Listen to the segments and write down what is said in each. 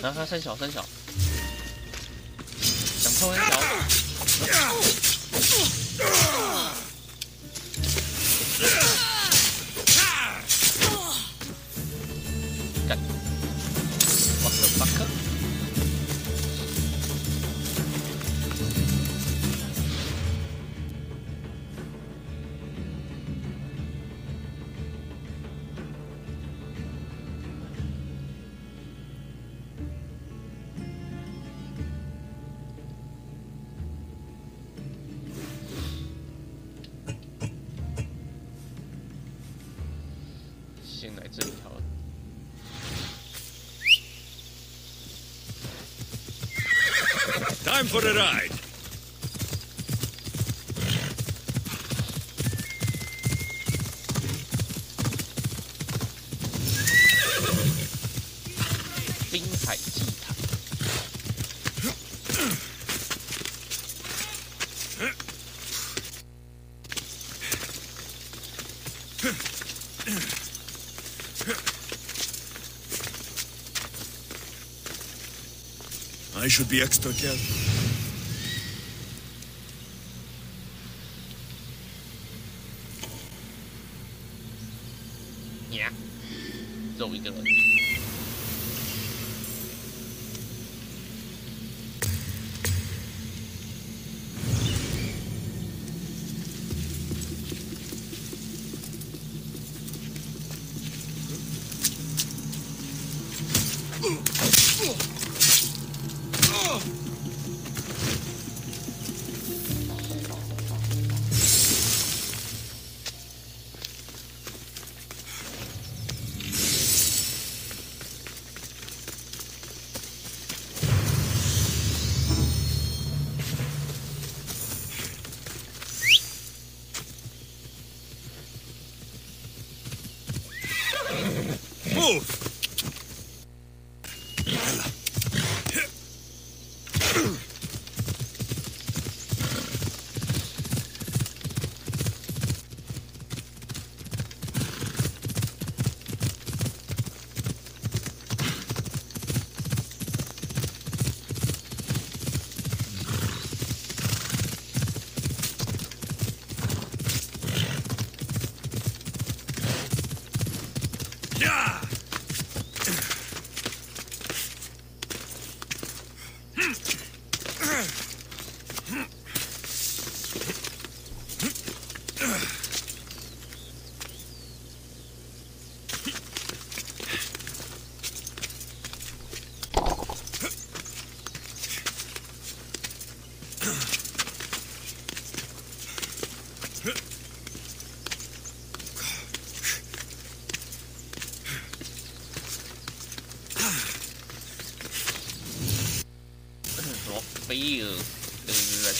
然后他三小，想抽三小。干 ！What the fuck？ 先来这里好了。Time for a ride. 滨海祭坛。I should be extra careful. 呀，只有一个人。Move! 菲尔，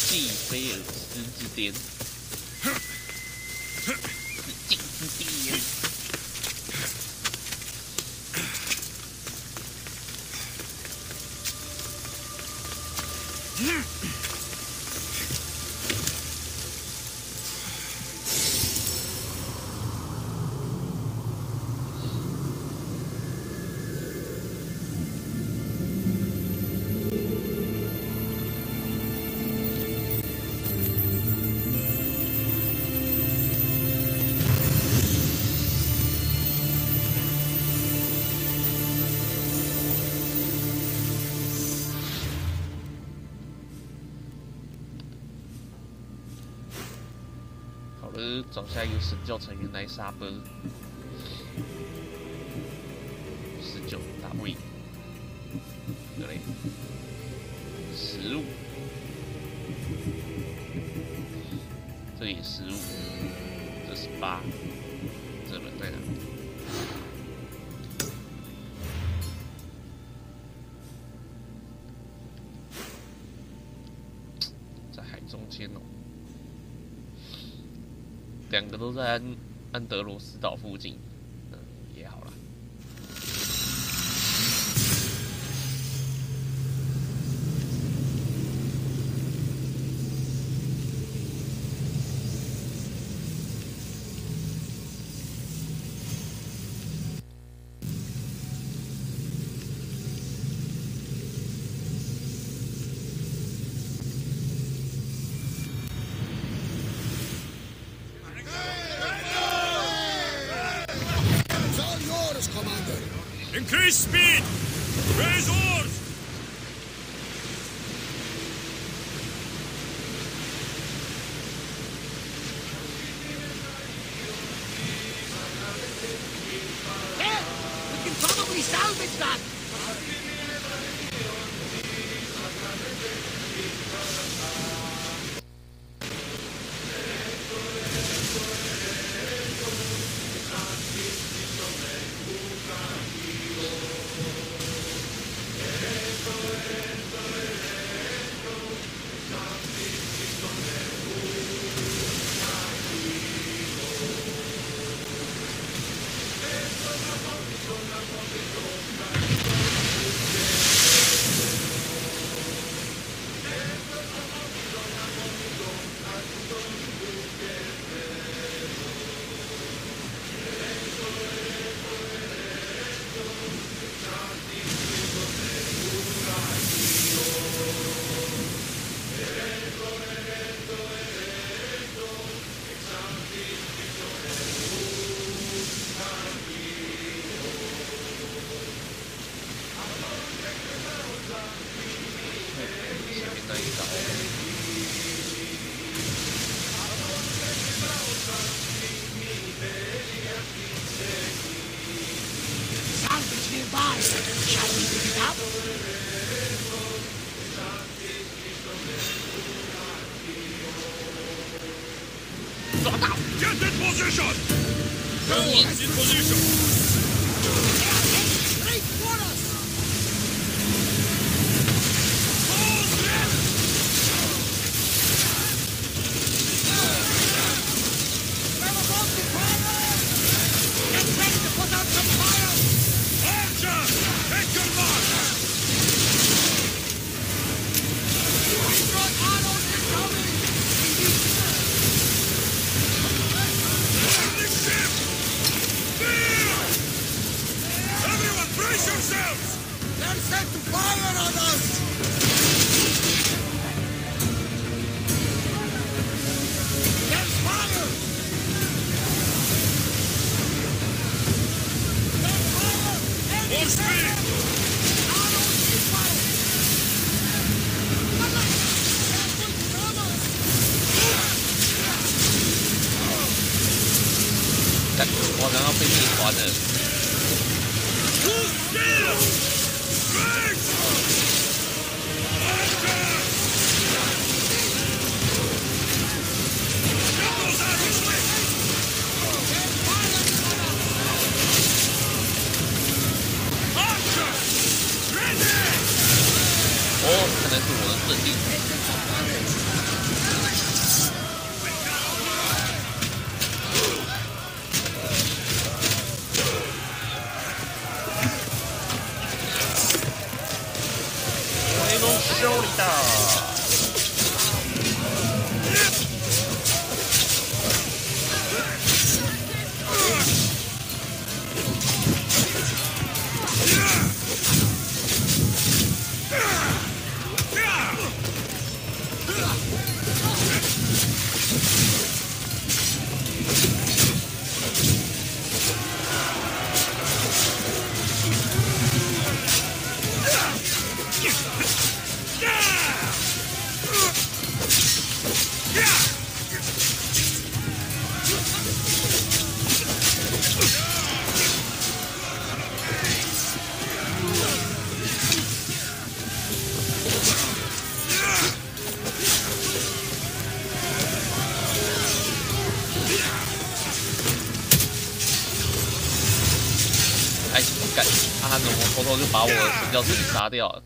继菲尔斯之巅，继之巅。找下一个神教成员来杀吧。19打不赢，对嘞。15，这也15，这18，这人在哪？在海中间哦。两个都在安德罗斯岛附近，也好啦。Increase speed! Raise oars! There! We can probably salvage that! Salvage nearby. Shall we pick it up? Get in position! Everyone's in position! They are heading straight for us! We're about to fire! Get ready to put out some fire! Archer! Take your mark! We brought arrows incoming! Burn the ship! Fire! Everyone brace yourselves! They're set to fire on us! There's fire! There's fire! More speed! Arrows inbound! Wala! They're going to ram us!干，我刚刚被灭团了。 Hold still! Straight! Archer! Get those arrows lit! There's fire on us! Archer! Ready! 哦，看来是我的阵地。回龙修理的。哎，干！他怎么偷偷就把我的神教师给杀掉了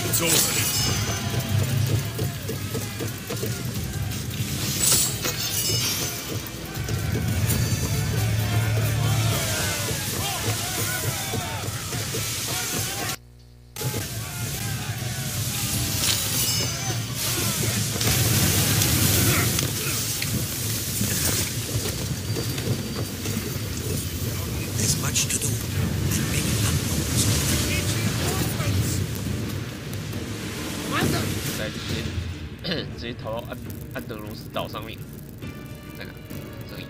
？It's over. 再直接逃到安德罗斯岛上面，在哪？这里，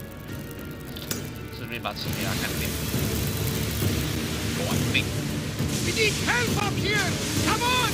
顺便把青梅拉干掉。完美。We need help up here! Come on!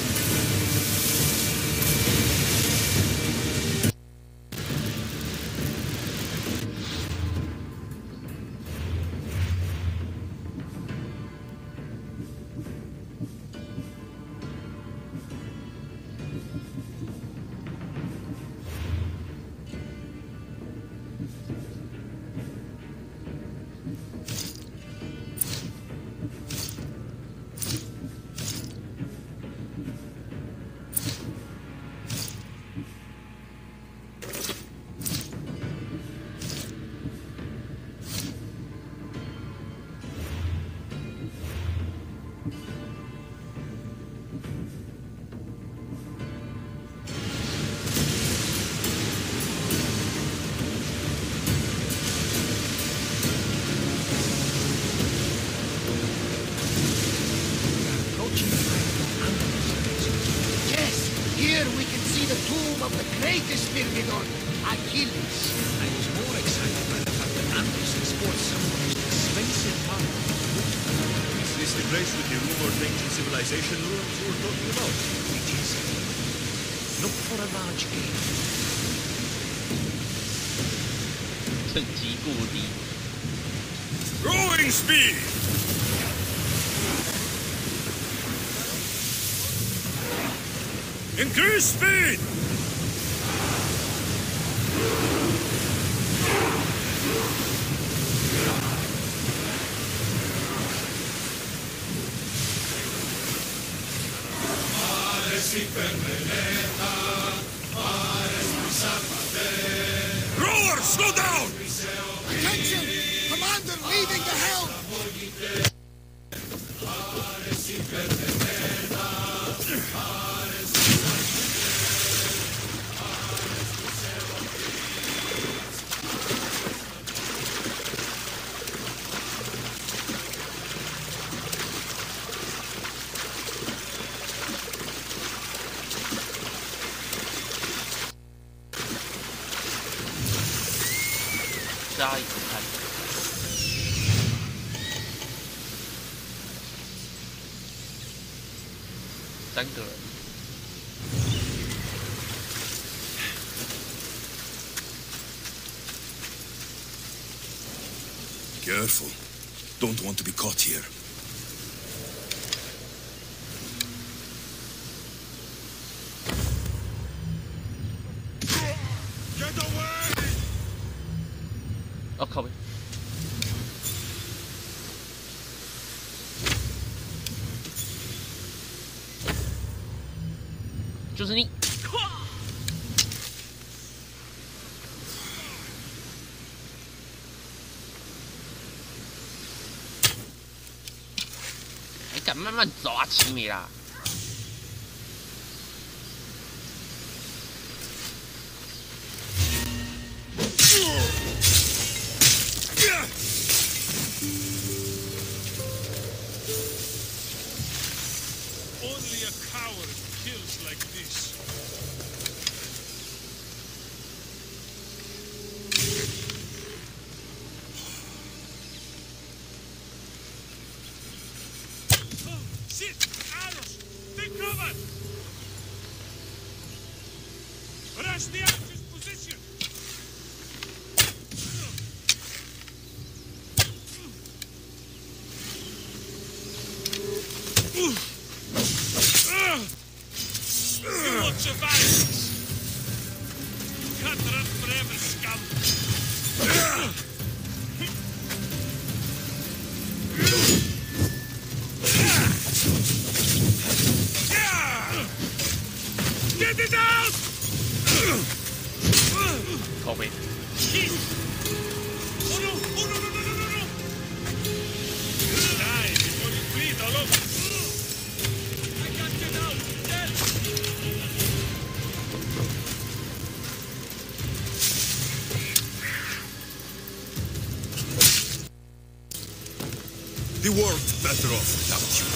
Of the greatest Myrmidon, Achilles. I was more excited by the fact that Anderson sports some of the most expensive armor. Is this the place with the rumored ancient civilization ruins you were talking about? It is. Look for a large gate. 趁机过地。Growing speed! Increase speed! Rower, slow down! Attention! Commander leaving the helm!扎一看，3个人。Careful. Don't want to be caught here. Get away! 哦，靠背。就是你。还敢慢慢走啊，奇美啦！Only a coward kills like this. Oh, shit! Arrows! Take cover! Rush the archer's position! You won't survive this! You can't run forever, scum! Get it out!靠背。 Shit! Oh no! Oh no! No! No! No! No! No! Die before you bleed all over! I can't get out! Help! The world's better off without you.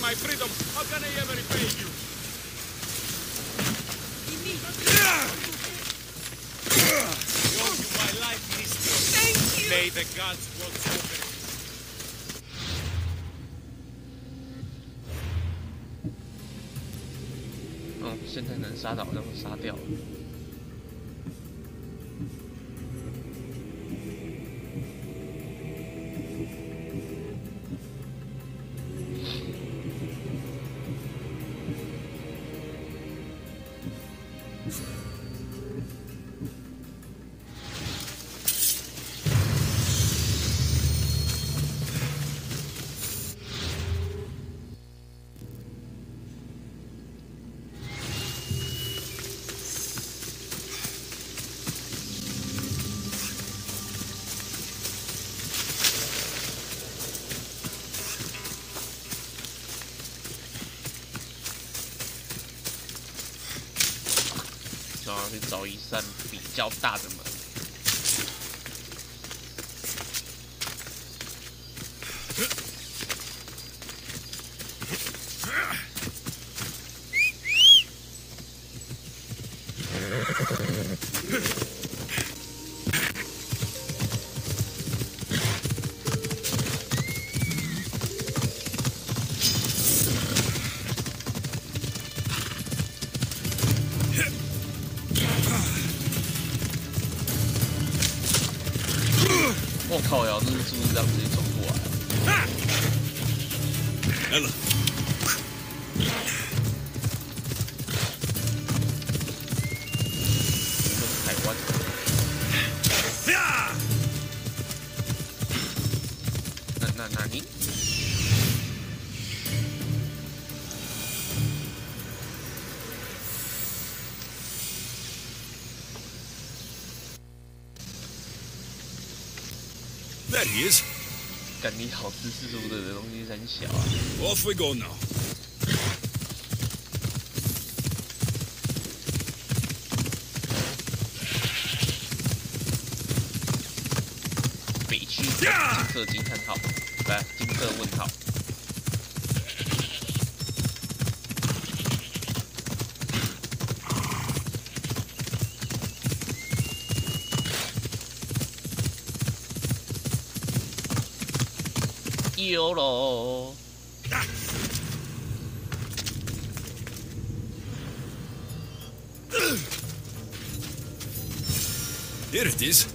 my freedom, how can I ever repay you? You owe you my life, mistress. Thank you! May the gods watch over you. 现在能杀的好像都杀掉了。就要去找一扇比较大的门。我靠呀！这是不是这样直接冲过来了？来了。跟台湾。那你？ There he is. 干你好知识路的东西很小啊。Off we go now. 北区金色惊叹号，来金色问号。 有喽！ Here it is.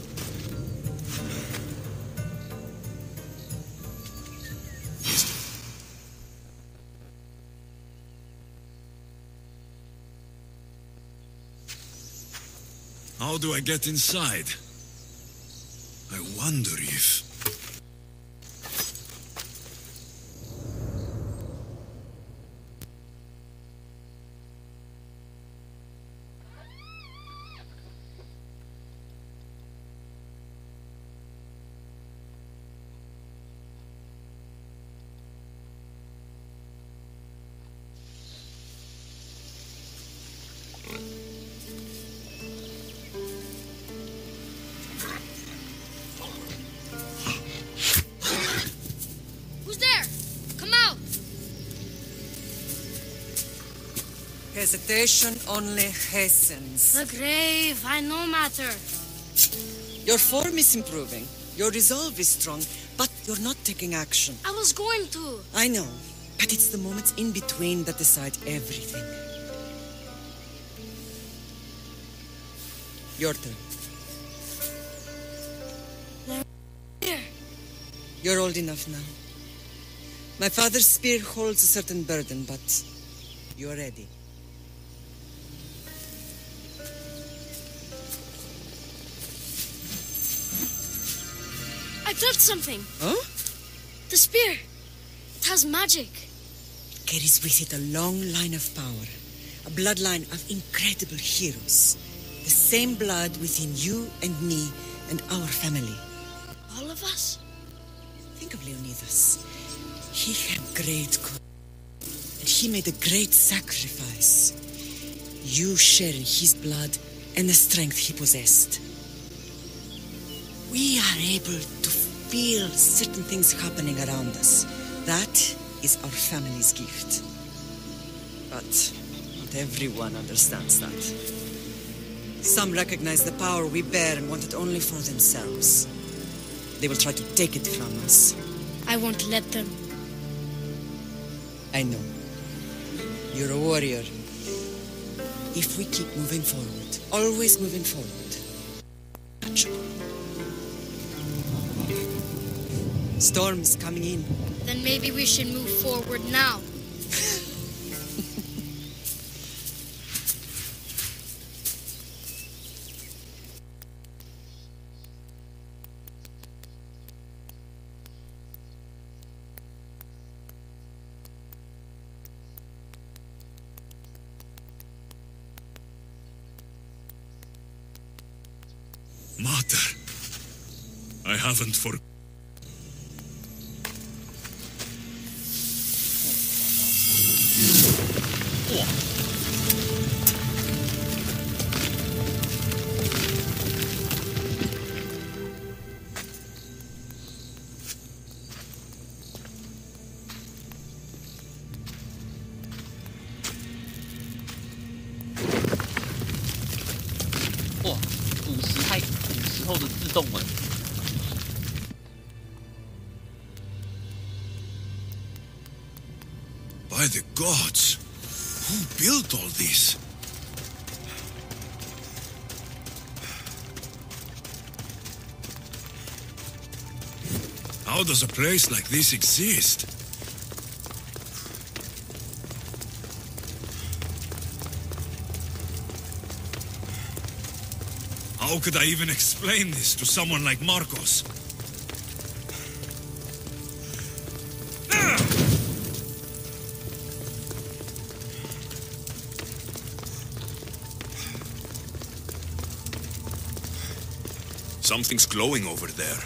How do I get inside? I wonder if... Hesitation only hastens. The grave, I no matter. Your form is improving. Your resolve is strong, but you're not taking action. I was going to. I know, but it's the moments in between that decide everything. Your turn. Here. You're old enough now. My father's spear holds a certain burden, but you're ready. I felt something. Huh? The spear. It has magic. Carries with it a long line of power. A bloodline of incredible heroes. The same blood within you and me and our family. All of us? Think of Leonidas. He had great courage. And he made a great sacrifice. You share in his blood and the strength he possessed. We are able to feel certain things happening around us. That is our family's gift. But not everyone understands that. Some recognize the power we bear and want it only for themselves. They will try to take it from us. I won't let them. I know. You're a warrior. If we keep moving forward, always moving forward. Storm's coming in. Then maybe we should move forward now. Mater, I haven't for... Wow. Wow. 50后的自动门。By the gods, who built all this? How does a place like this exist? How could I even explain this to someone like Marcos? Something's glowing over there.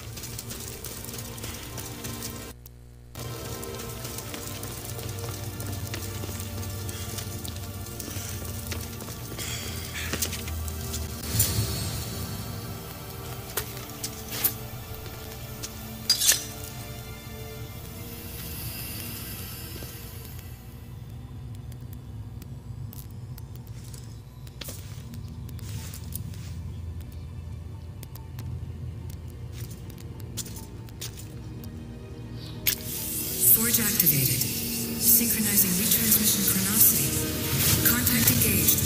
Forge activated. Synchronizing retransmission chronicity. Contact engaged.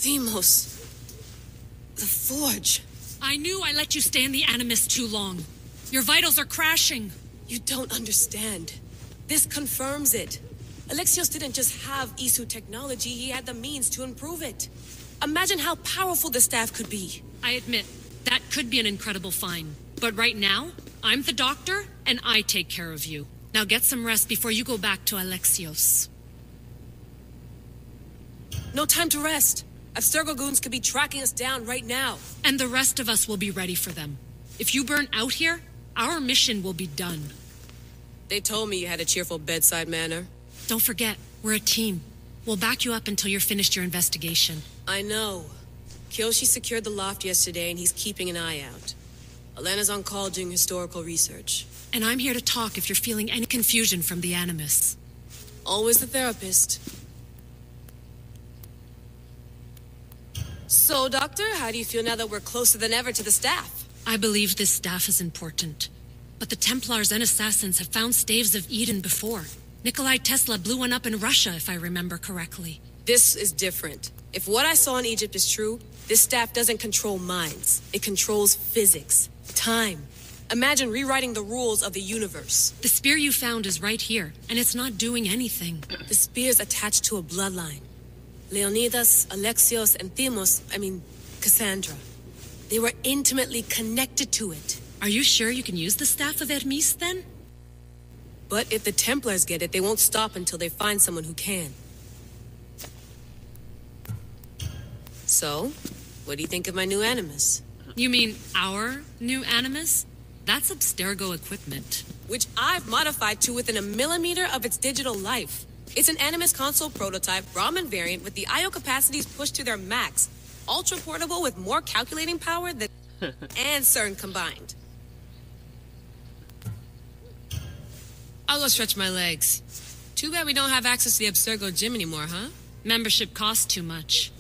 Themos. The Forge. I knew I let you stay in the Animus too long. Your vitals are crashing. You don't understand. This confirms it. Alexios didn't just have Isu technology, he had the means to improve it. Imagine how powerful the staff could be. I admit, that could be an incredible find. But right now, I'm the doctor, and I take care of you. Now get some rest before you go back to Alexios. No time to rest. Abstergo goons could be tracking us down right now. And the rest of us will be ready for them. If you burn out here, our mission will be done. They told me you had a cheerful bedside manner. Don't forget, we're a team. We'll back you up until you're finished your investigation. I know. Kyoshi secured the loft yesterday and he's keeping an eye out. Elena's on call doing historical research. And I'm here to talk if you're feeling any confusion from the Animus. Always the therapist. So, Doctor, how do you feel now that we're closer than ever to the staff? I believe this staff is important. But the Templars and Assassins have found staves of Eden before. Nikolai Tesla blew one up in Russia, if I remember correctly. This is different. If what I saw in Egypt is true, this staff doesn't control minds. It controls physics, time. Imagine rewriting the rules of the universe. The spear you found is right here, and it's not doing anything. The spear's attached to a bloodline. Leonidas, Alexios, and Cassandra. They were intimately connected to it. Are you sure you can use the Staff of Hermes, then? But if the Templars get it, they won't stop until they find someone who can. So, what do you think of my new Animus? You mean our new Animus? That's Abstergo equipment. Which I've modified to within a millimeter of its digital life. It's an Animus console prototype, Raman variant with the I/O capacities pushed to their max. Ultra portable with more calculating power than and CERN combined. I'll go stretch my legs. Too bad we don't have access to the Abstergo gym anymore, huh? Membership costs too much.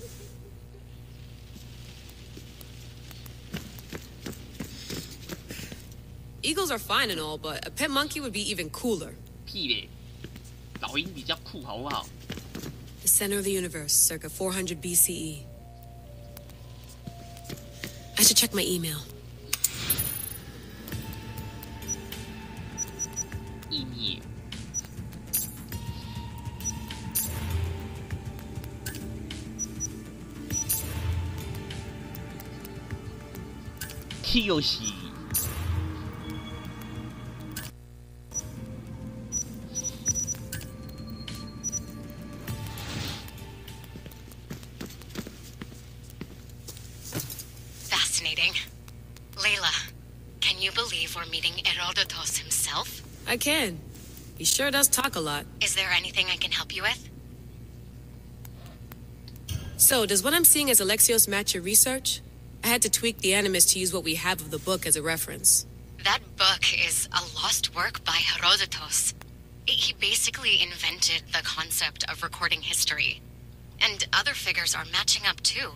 Eagles are fine and all, but a pet monkey would be even cooler. 屁嘞，老鹰比较酷，好不好？ The center of the universe, circa 400 BCE. I should check my email. Email. Kiyoshi. Fascinating. Layla, can you believe we're meeting Herodotus himself? I can. He sure does talk a lot. Is there anything I can help you with? So, does what I'm seeing as Alexios match your research? I had to tweak the Animus to use what we have of the book as a reference. That book is a lost work by Herodotus. He basically invented the concept of recording history. And other figures are matching up too.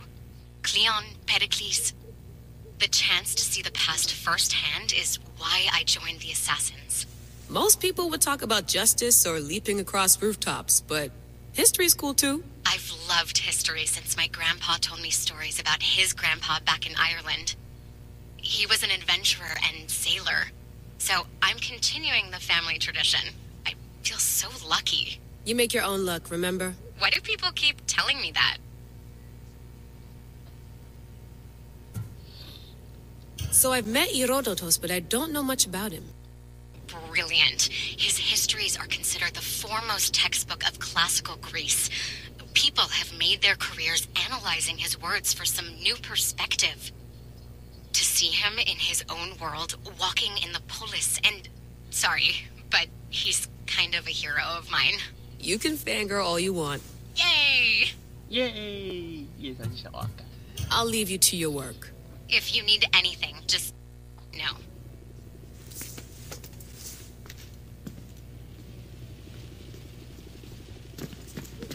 Cleon, Pericles. The chance to see the past firsthand is why I joined the Assassins. Most people would talk about justice or leaping across rooftops, but history's cool too. I've loved history since my grandpa told me stories about his grandpa back in Ireland. He was an adventurer and sailor, so I'm continuing the family tradition. I feel so lucky. You make your own luck, remember? Why do people keep telling me that? So I've met Herodotus, but I don't know much about him. Brilliant. His histories are considered the foremost textbook of classical Greece. People have made their careers analyzing his words for some new perspective. To see him in his own world, walking in the polis, and... Sorry, but he's kind of a hero of mine. You can fangirl all you want. Yay! Yay! 夜三小啊，干 I'll leave you to your work. If you need anything, just know.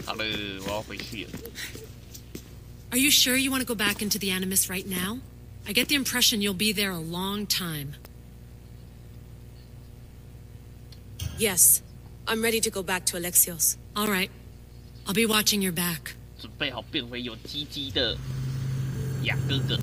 Hello, 我要回去了。 Are you sure you want to go back into the Animus right now? I get the impression you'll be there a long time. Yes, I'm ready to go back to Alexios. All right. I'll be watching your back. 准备好变回有鸡鸡的雅哥哥。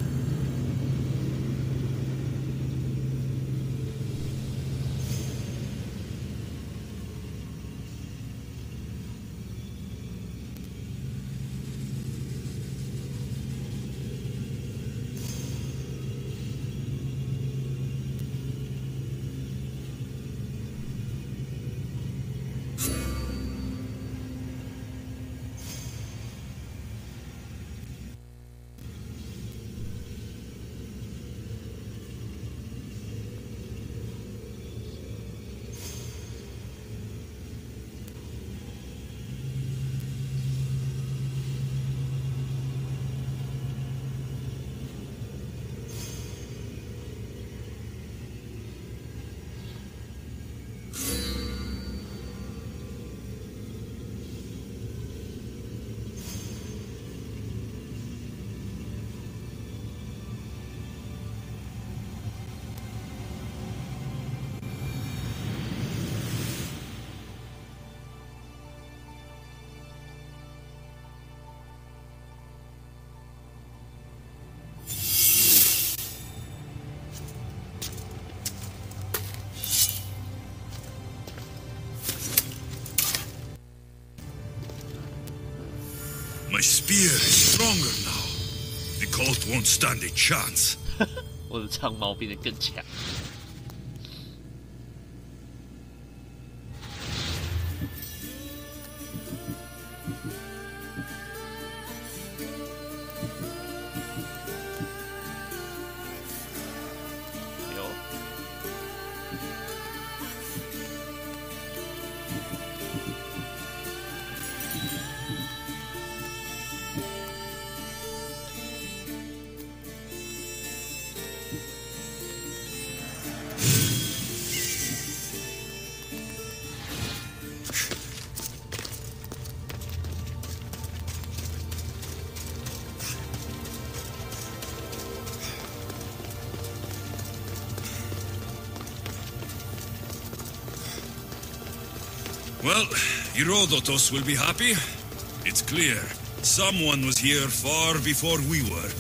My spear is stronger now. The cult won't stand a chance. 我的长矛变得更强。Well, Herodotus will be happy. It's clear. Someone was here far before we were.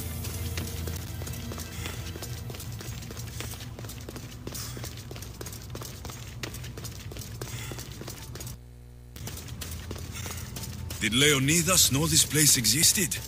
Did Leonidas know this place existed?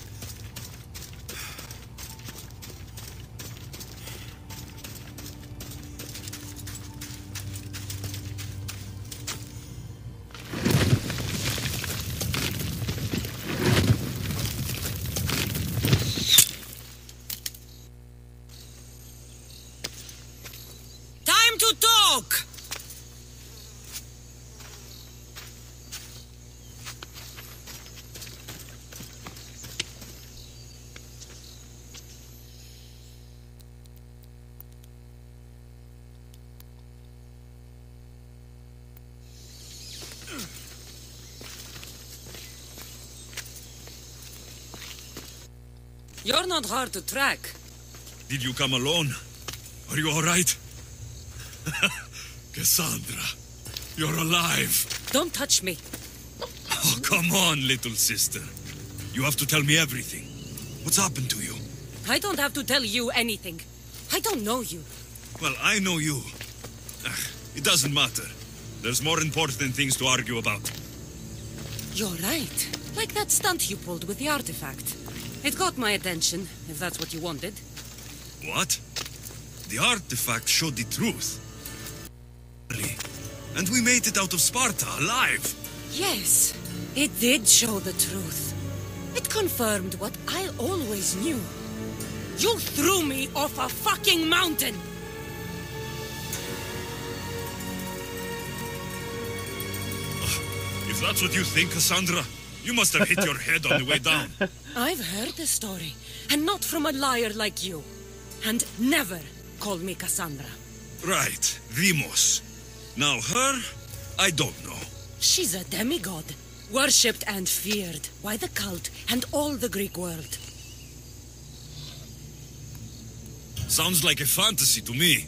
Time to talk! You're not hard to track. Did you come alone? Are you all right? Cassandra, you're alive. Don't touch me. Oh, come on, little sister. You have to tell me everything. What's happened to you? I don't have to tell you anything. I don't know you. Well, I know you. It doesn't matter. There's more important things to argue about. You're right. Like that stunt you pulled with the artifact. It got my attention, if that's what you wanted. What? The artifact showed the truth. And we made it out of Sparta alive. Yes, it did show the truth. It confirmed what I always knew. You threw me off a fucking mountain! If that's what you think, Cassandra, you must have hit your head on the way down. I've heard the story, and not from a liar like you. And never call me Cassandra. Right, Demos. Now her, I don't know. She's a demigod, worshipped and feared by the cult and all the Greek world. Sounds like a fantasy to me.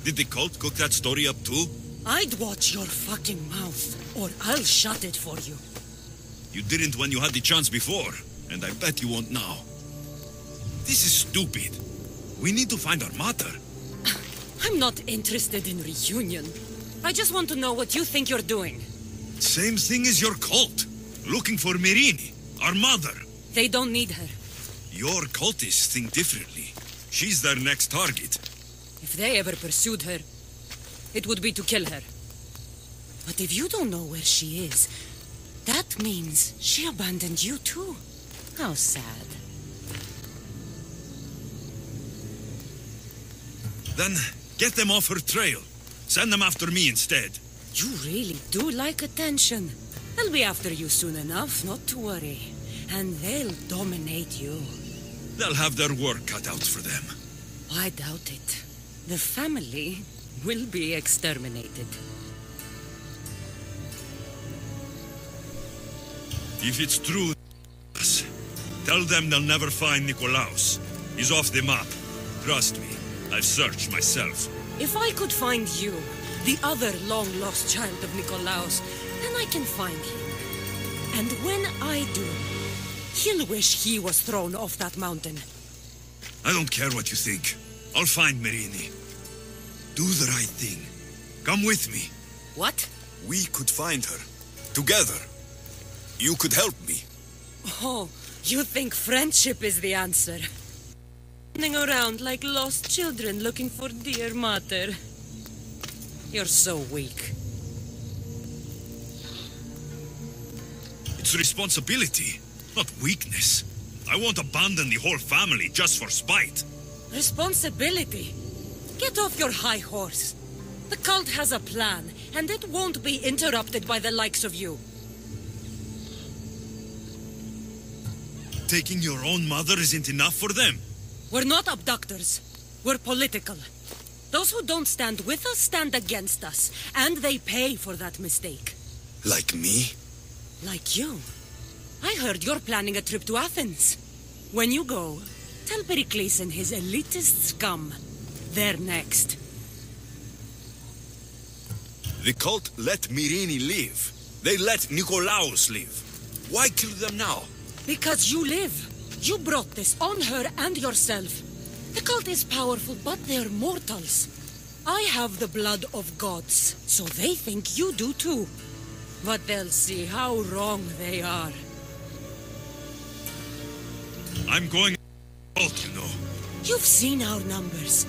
Did the cult cook that story up too? I'd watch your fucking mouth, or I'll shut it for you. You didn't when you had the chance before, and I bet you won't now. This is stupid. We need to find our mother. I'm not interested in reunion. I just want to know what you think you're doing. Same thing as your cult. Looking for Myrrine, our mother. They don't need her. Your cultists think differently. She's their next target. If they ever pursued her, it would be to kill her. But if you don't know where she is, that means she abandoned you too. How sad. Then get them off her trail. Send them after me instead. You really do like attention. They'll be after you soon enough, not to worry. And they'll dominate you. They'll have their work cut out for them. I doubt it. The family will be exterminated. If it's true, tell them they'll never find Nikolaos. He's off the map. Trust me, I've searched myself. If I could find you, the other long-lost child of Nikolaos, then I can find him. And when I do, he'll wish he was thrown off that mountain. I don't care what you think. I'll find Myrrine. Do the right thing. Come with me. What? We could find her. Together. You could help me. Oh, You think friendship is the answer? Running around like lost children looking for dear mother. You're so weak. It's responsibility, not weakness. I won't abandon the whole family just for spite. Responsibility? Get off your high horse. The cult has a plan, and it won't be interrupted by the likes of you. Taking your own mother isn't enough for them. We're not abductors. We're political. Those who don't stand with us stand against us, and they pay for that mistake. Like me? Like you. I heard you're planning a trip to Athens. When you go, tell Pericles and his elitist scum. They're next. The cult let Myrrine live. They let Nikolaos live. Why kill them now? Because you live. You brought this on her and yourself. The cult is powerful, but they're mortals. I have the blood of gods, so they think you do too. But they'll see how wrong they are. I'm going out, you know. You've seen our numbers.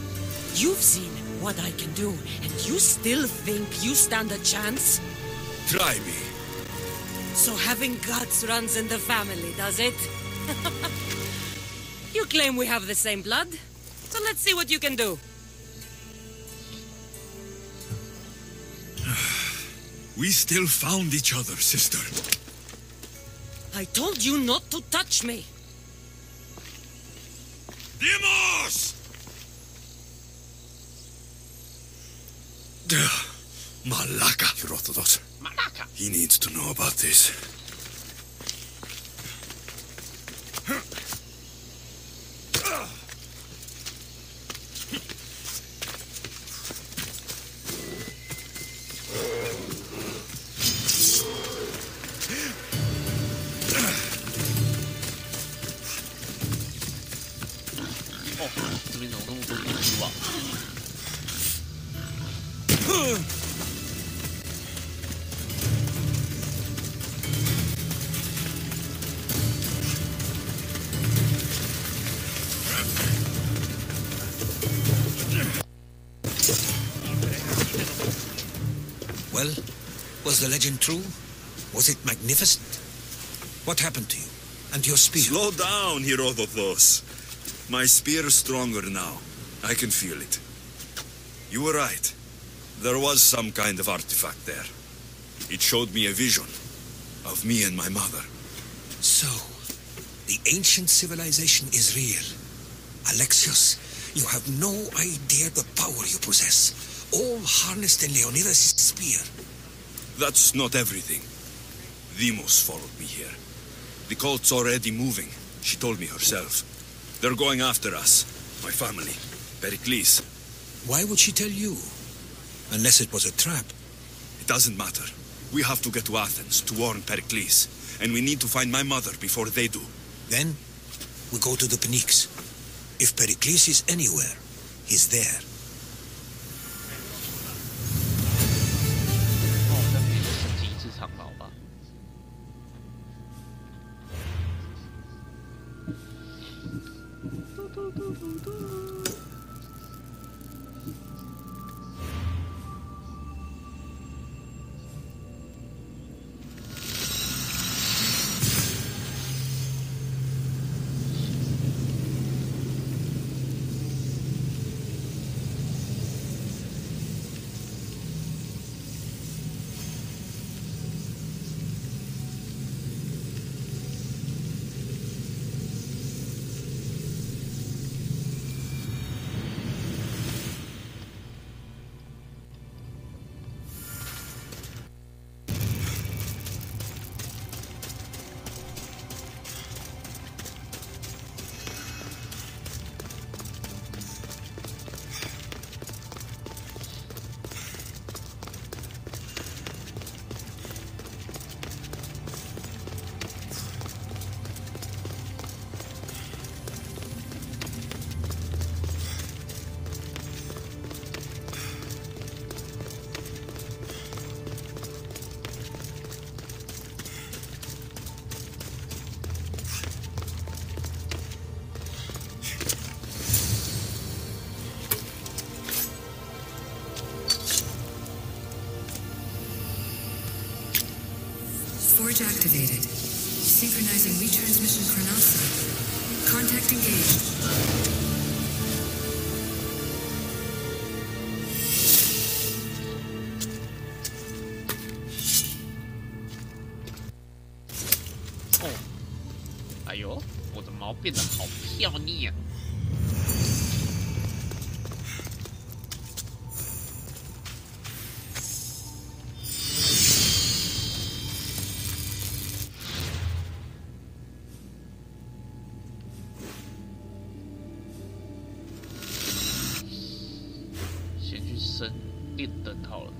You've seen what I can do, and you still think you stand a chance? Try me. So having guts runs in the family, does it? You claim we have the same blood, so let's see what you can do. We still found each other, sister. I told you not to touch me. Demos! Malaka, Herodotus. Malaka. He needs to know about this.哦，这边怎么那么多毒书啊？ Well, was the legend true? Was it magnificent? What happened to you? And your spear? Slow down, Herodotus. My spear is stronger now. I can feel it. You were right. There was some kind of artifact there. It showed me a vision of me and my mother. So, the ancient civilization is real. Alexios, you have no idea the power you possess. All harnessed in Leonidas' spear. That's not everything. Demos followed me here. The cult's already moving. She told me herself. They're going after us. My family. Pericles. Why would she tell you? Unless it was a trap. It doesn't matter. We have to get to Athens to warn Pericles. And we need to find my mother before they do. Then, we go to the Pnyx. If Pericles is anywhere, he's there. 哦，跟别人升级一次长矛吧。Forge activated. Synchronizing retransmission chronicity. Contact engaged. Oh. 哎呦，我的毛变得好漂亮。先去升电灯好了，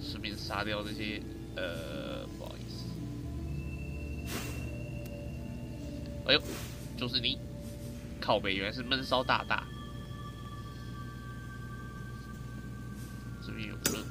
顺便杀掉这些不好意思。哎呦，就是你！靠北，原来是闷烧大大。这边有任务。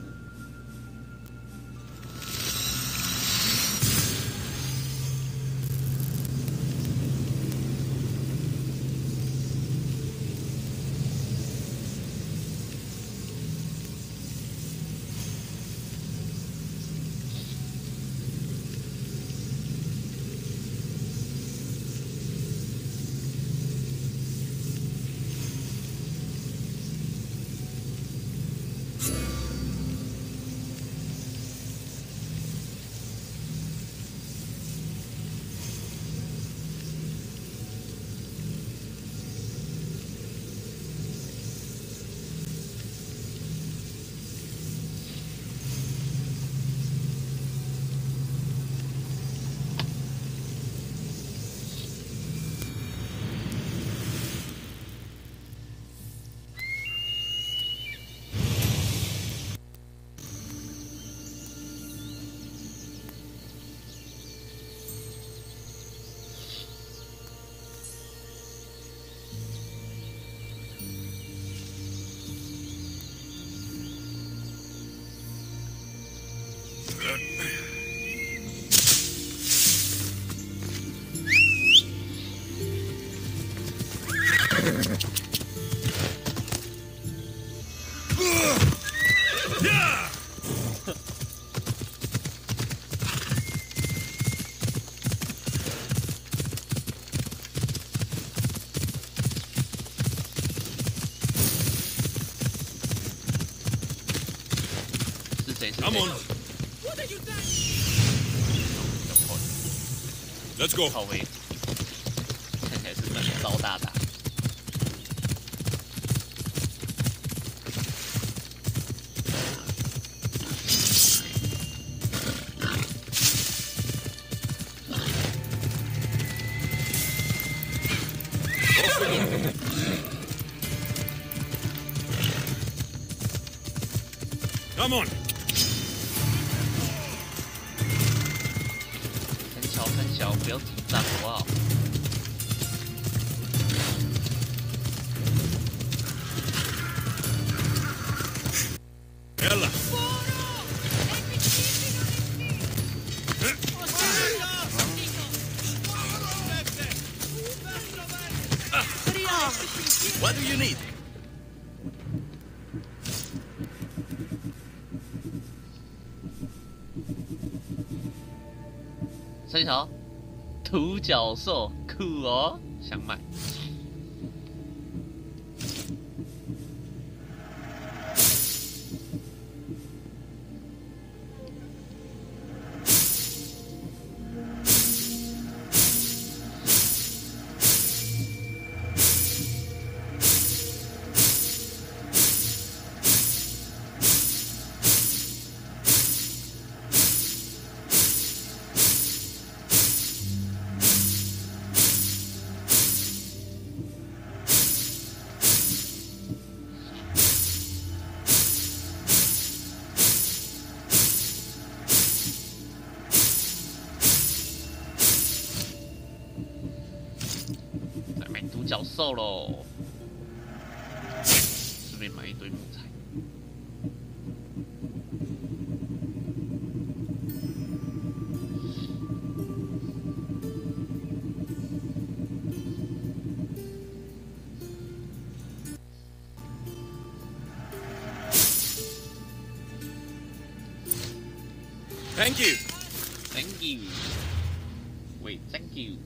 Come on. Let's go. 靠位，看起来是闷烧大大。Come on. 三小，不要紧张，好不好？What do you need? 三小，独角兽，酷哦，想买。角兽喽，顺便买一堆木材。Thank you. Thank you. Wait, thank you.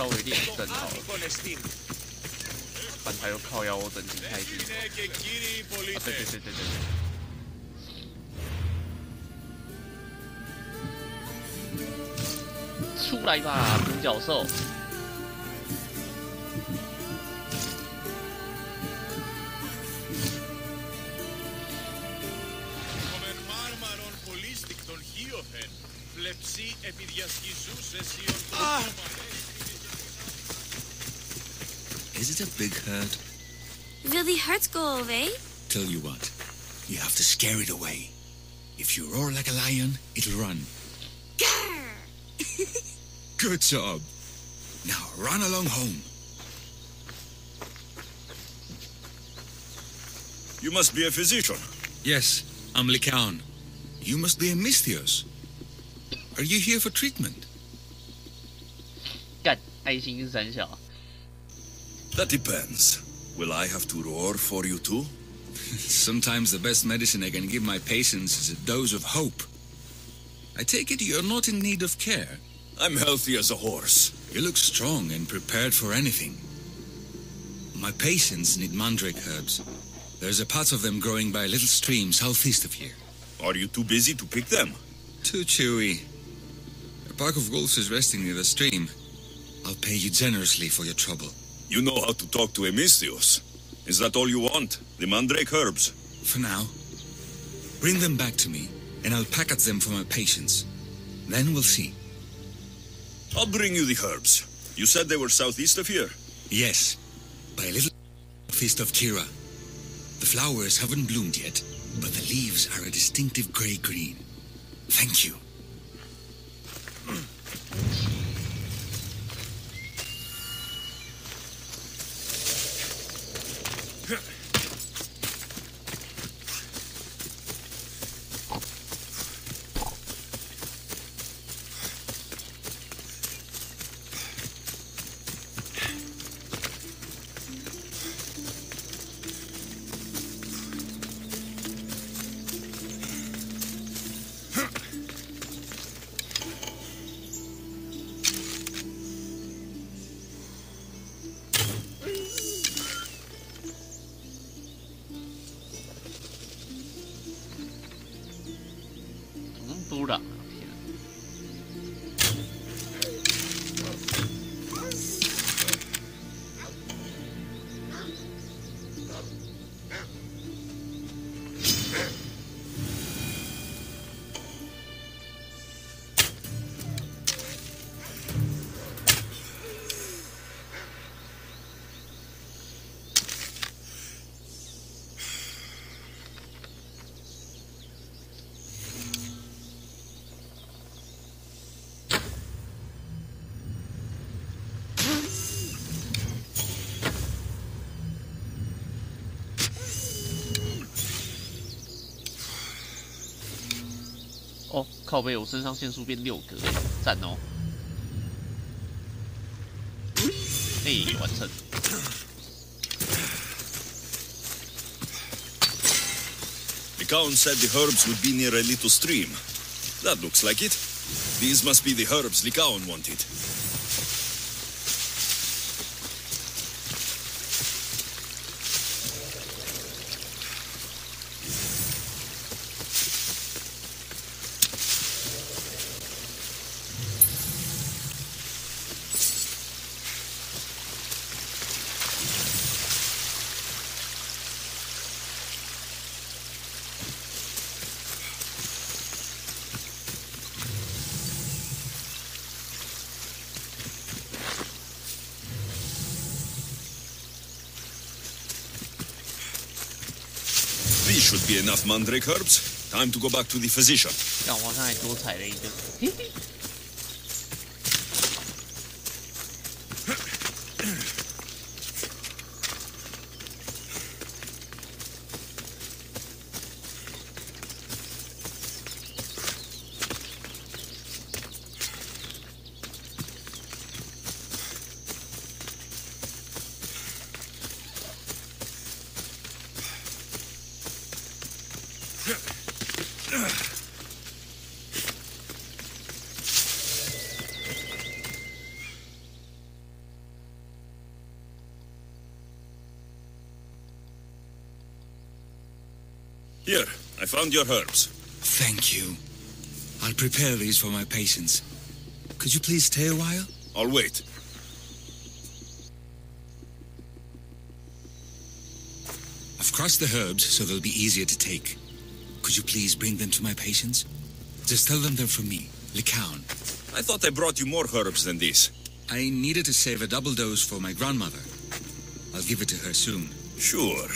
稍微练一阵好了，不然他又靠腰我等级太低。啊，对。出来吧，独角兽！Is it a big herd? Will the herds go away? Tell you what, you have to scare it away. If you roar like a lion, it'll run. Good job. Now run along home. You must be a physician. Yes, I'm Lycaon. You must be a Misthios. Are you here for treatment? 干，爱心是三小。 That depends. Will I have to roar for you too? Sometimes the best medicine I can give my patients is a dose of hope. I take it you're not in need of care. I'm healthy as a horse. You look strong and prepared for anything. My patients need mandrake herbs. There's a patch of them growing by a little stream southeast of here. Are you too busy to pick them? Too chewy. A pack of wolves is resting near the stream. I'll pay you generously for your trouble. You know how to talk to a Misthios. Is that all you want? The mandrake herbs? For now. Bring them back to me, and I'll package them for my patients. Then we'll see. I'll bring you the herbs. You said they were southeast of here? Yes, by a little southeast of Kira. The flowers haven't bloomed yet, but the leaves are a distinctive grey-green. Thank you.哦，靠背，我肾上腺素变6格，赞哦！完成。The Count said the herbs would be near a little stream. That looks like it. These must be the herbs Lycaon wanted. These should be enough mandrake herbs. Time to go back to the physician. 让我刚才多踩了一个。Here, I found your herbs. Thank you. I'll prepare these for my patients. Could you please stay a while? I'll wait. I've crushed the herbs so they'll be easier to take. Could you please bring them to my patients? Just tell them they're from me, Lycaon. I thought I brought you more herbs than this. I needed to save a double dose for my grandmother. I'll give it to her soon. Sure.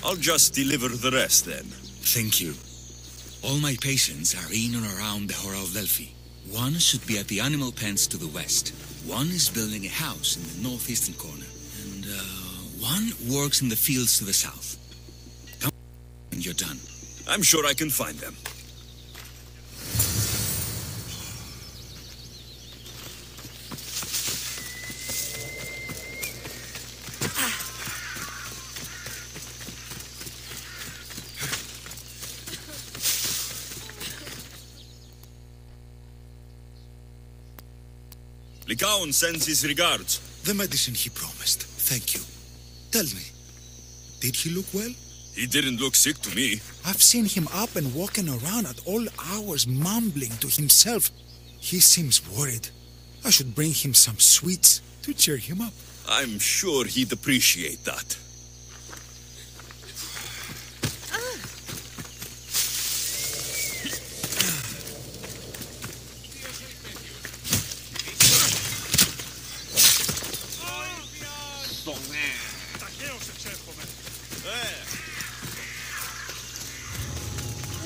I'll just deliver the rest then. Thank you. All my patients are in and around the Hora of Delphi. One should be at the animal pens to the west. One is building a house in the northeastern corner. And one works in the fields to the south. Come and you're done. I'm sure I can find them. Lycaon sends his regards. The medicine he promised. Thank you. Tell me, did he look well? He didn't look sick to me. I've seen him up and walking around at all hours, mumbling to himself. He seems worried. I should bring him some sweets to cheer him up. I'm sure he'd appreciate that.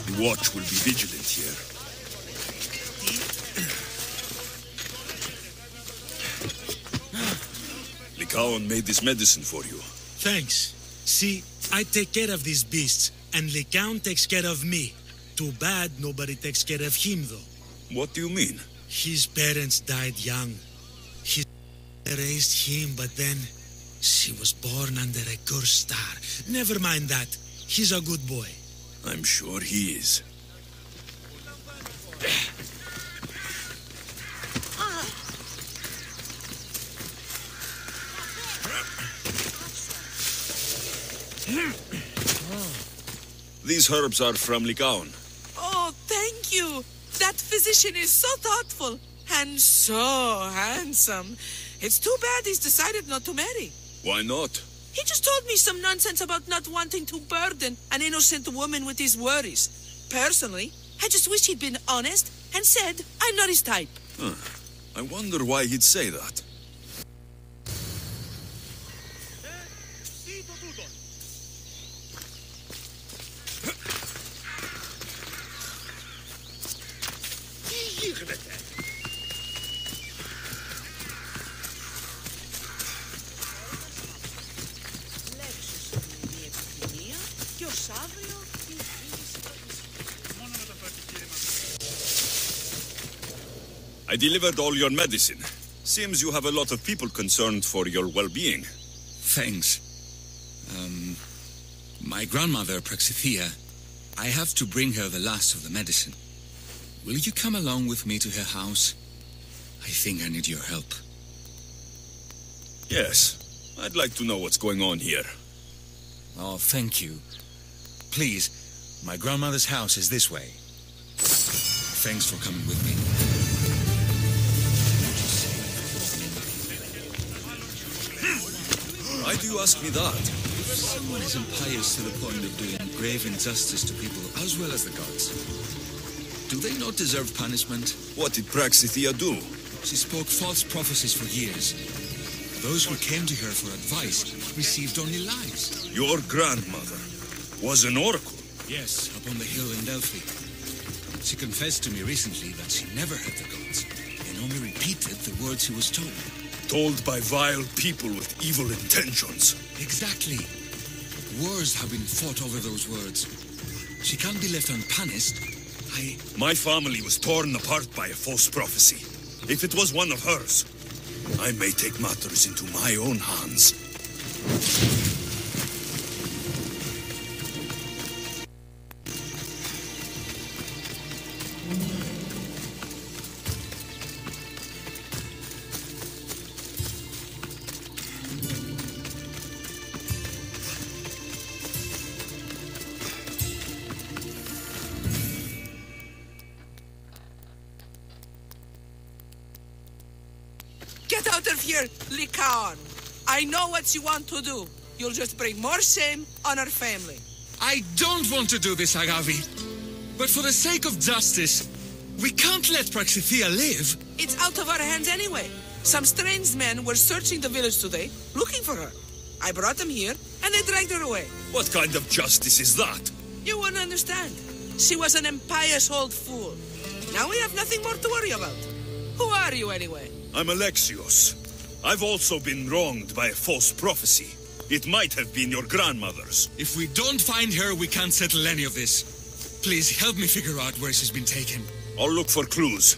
The watch will be vigilant here. Lycaon made this medicine for you. Thanks. See, I take care of these beasts, and Lycaon takes care of me. Too bad nobody takes care of him, though. What do you mean? His parents died young. His raised him, but then she was born under a cursed star. Never mind that. He's a good boy. I'm sure he is. These herbs are from Lycaon. Oh, thank you. That physician is so thoughtful and so handsome. It's too bad he's decided not to marry. Why not? He just told me some nonsense about not wanting to burden an innocent woman with his worries. Personally, I just wish he'd been honest and said I'm not his type. Huh. I wonder why he'd say that. I delivered all your medicine. Seems you have a lot of people concerned for your well-being. Thanks. My grandmother, Praxithea, I have to bring her the last of the medicine. Will you come along with me to her house? I think I need your help. Yes. I'd like to know what's going on here. Oh, thank you. Please, my grandmother's house is this way. Thanks for coming with me. Why do you ask me that? If someone is impious to the point of doing grave injustice to people as well as the gods, do they not deserve punishment? What did Praxithea do? She spoke false prophecies for years. Those who came to her for advice received only lies. Your grandmother was an oracle? Yes, up on the hill in Delphi. She confessed to me recently that she never heard the gods, and only repeated the words she was told. Told by vile people with evil intentions. Exactly. Wars have been fought over those words. She can't be left unpunished. My family was torn apart by a false prophecy. If it was one of hers, I may take matters into my own hands. of here, Lycaon. I know what you want to do. You'll just bring more shame on our family. I don't want to do this, Agavi. But for the sake of justice, we can't let Praxithea live. It's out of our hands anyway. Some strange men were searching the village today, looking for her. I brought them here, and they dragged her away. What kind of justice is that? You won't understand. She was an impious old fool. Now we have nothing more to worry about. Who are you, anyway? I'm Alexios. I've also been wronged by a false prophecy. It might have been your grandmother's. If we don't find her, we can't settle any of this. Please help me figure out where she's been taken. I'll look for clues.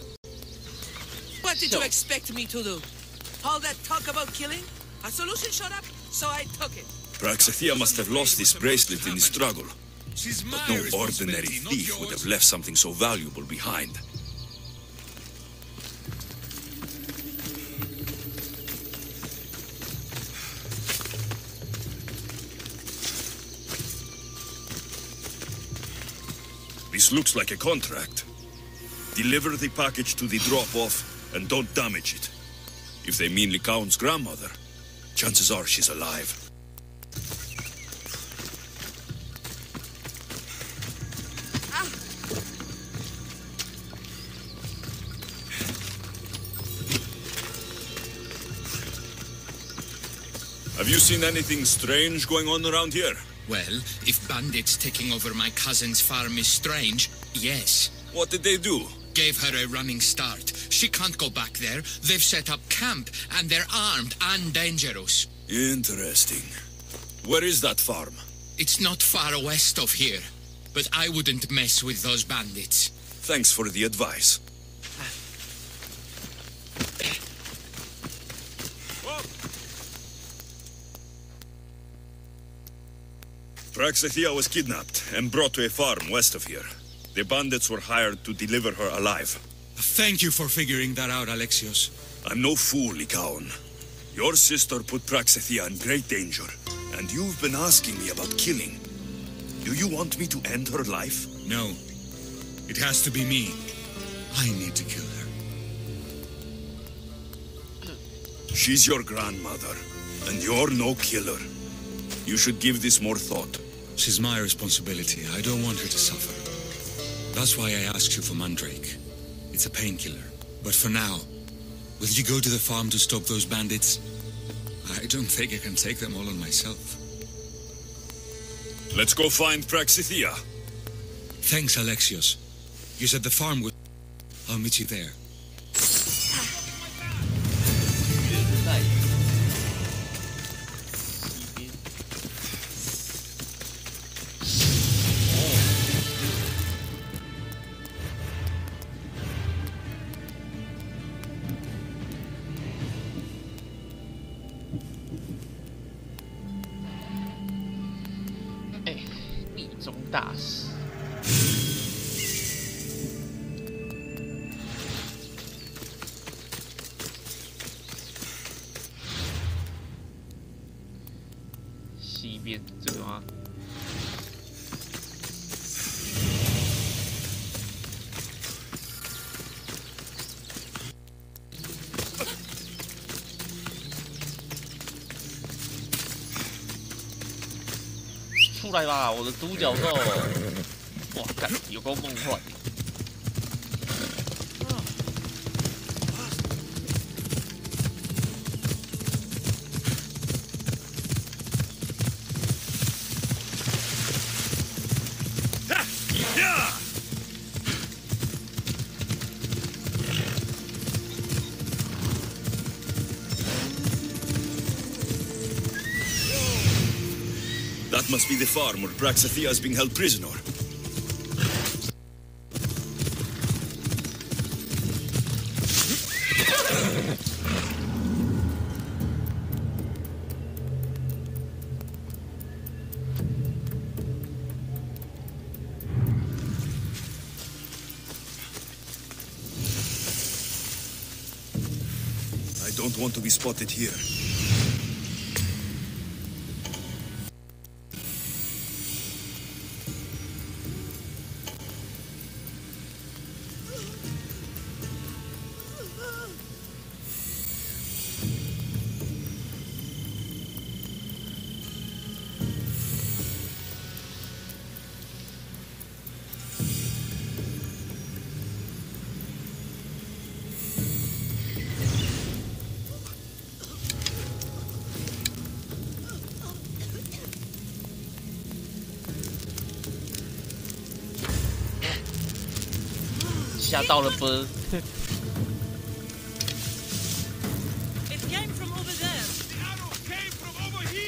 What did you expect me to do? All that talk about killing? A solution showed up, so I took it. Praxithea must have lost this bracelet in the struggle. She's But no ordinary thief would have left something so valuable behind. This looks like a contract. Deliver the package to the drop-off and don't damage it. If they mean Lycaon's grandmother, chances are she's alive. Have you seen anything strange going on around here? Well, if bandits taking over my cousin's farm is strange, yes. What did they do? Gave her a running start. She can't go back there. They've set up camp, and they're armed and dangerous. Interesting. Where is that farm? It's not far west of here, but I wouldn't mess with those bandits. Thanks for the advice. Praxithea was kidnapped and brought to a farm west of here. The bandits were hired to deliver her alive. Thank you for figuring that out, Alexios. I'm no fool, Lycaon. Your sister put Praxithea in great danger, and you've been asking me about killing. Do you want me to end her life? No. It has to be me. I need to kill her. She's your grandmother, and you're no killer. You should give this more thought. She's my responsibility. I don't want her to suffer. That's why I asked you for Mandrake. It's a painkiller. But for now, will you go to the farm to stop those bandits? I don't think I can take them all on myself. Let's go find Praxithea. Thanks, Alexios. You said the farm would... I'll meet you there.西边这个吗？出来吧，我的独角兽！哇，干，有够梦幻。That must be the farm where Praxithea is being held prisoner. I don't want to be spotted here. 吓到了不？ It came from over there. The arrow came from over here!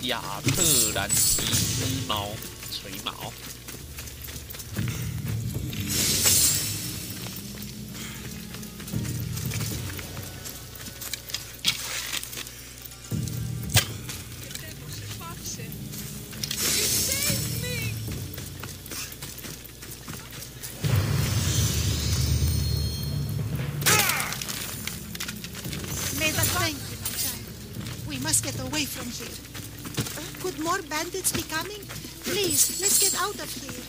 亚特兰提斯猫锤矛。May the thank you, my child. We must get away from here. Could more bandits be coming? Please, let's get out of here.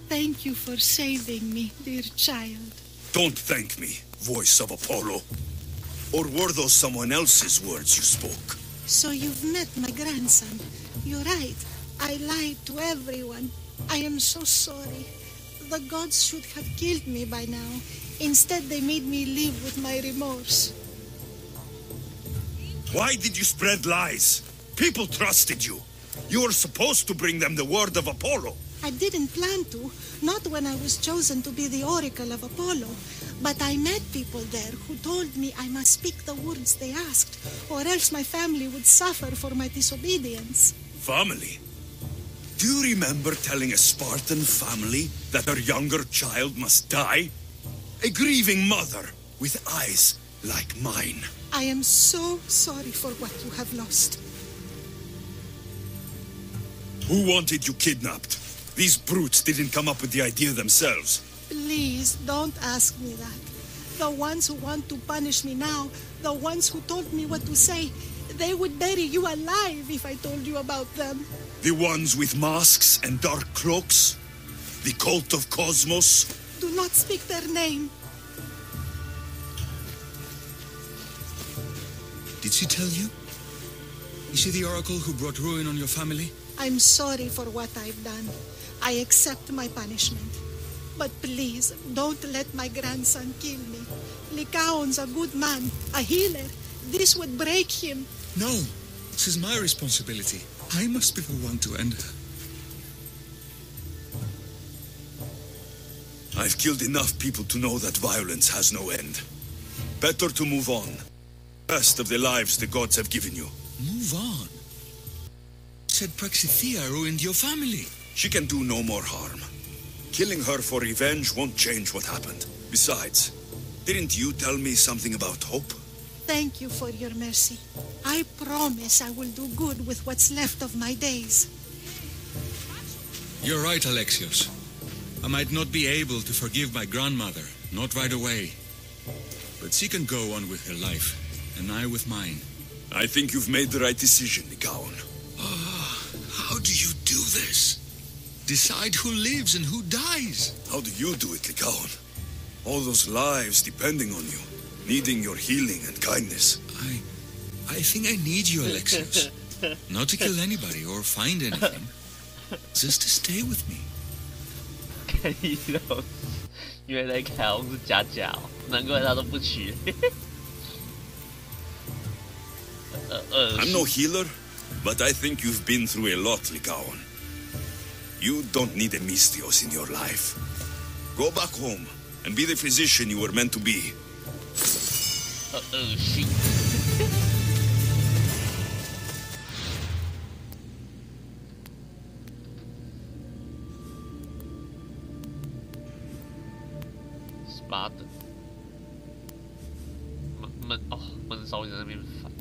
Thank you for saving me, dear child. Don't thank me, voice of Apollo. Or were those someone else's words you spoke? So you've met my grandson. You're right. I lied to everyone. I am so sorry. The gods should have killed me by now. Instead, they made me live with my remorse. Why did you spread lies? People trusted you. You were supposed to bring them the word of Apollo. I didn't plan to, not when I was chosen to be the oracle of Apollo. But I met people there who told me I must speak the words they asked, or else my family would suffer for my disobedience. Family? Do you remember telling a Spartan family that their younger child must die? A grieving mother with eyes like mine. I am so sorry for what you have lost. Who wanted you kidnapped? These brutes didn't come up with the idea themselves. Please, don't ask me that. The ones who want to punish me now, the ones who told me what to say, they would bury you alive if I told you about them. The ones with masks and dark cloaks? The cult of Cosmos? Do not speak their name. Did she tell you? Is she the oracle who brought ruin on your family? I'm sorry for what I've done. I accept my punishment. But please, don't let my grandson kill me. Lycaon's a good man, a healer. This would break him. No, this is my responsibility. I must be the one to end her. I've killed enough people to know that violence has no end. Better to move on. Best of the lives the gods have given you. Move on? Said Praxithea ruined your family. She can do no more harm. Killing her for revenge won't change what happened. Besides, didn't you tell me something about hope? Thank you for your mercy. I promise I will do good with what's left of my days. You're right, Alexios. I might not be able to forgive my grandmother, not right away. But she can go on with her life, and I with mine. I think you've made the right decision, Lycaon. How do you do this? Decide who lives and who dies. How do you do it, Lycaon? All those lives depending on you, needing your healing and kindness. I think I need you, Alexios. Not to kill anybody or find anything. Just to stay with me. 原来凯翁是假假哦，难怪他都不娶。I'm no healer, but I think you've been through a lot, Lycaon. You don't need a Mystios in your life. Go back home and be the physician you were meant to be. 恶心。Spot 闷骚在那边烦。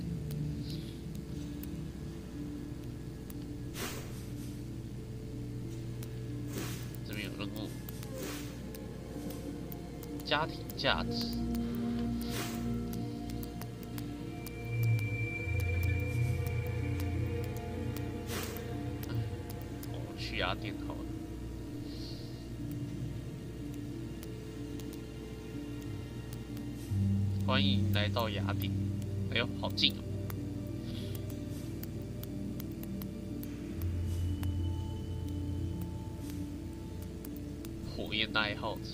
这边有任务，家庭价值。去雅典好了。欢迎来到雅典。哎呦，好近哦！火焰爱好者。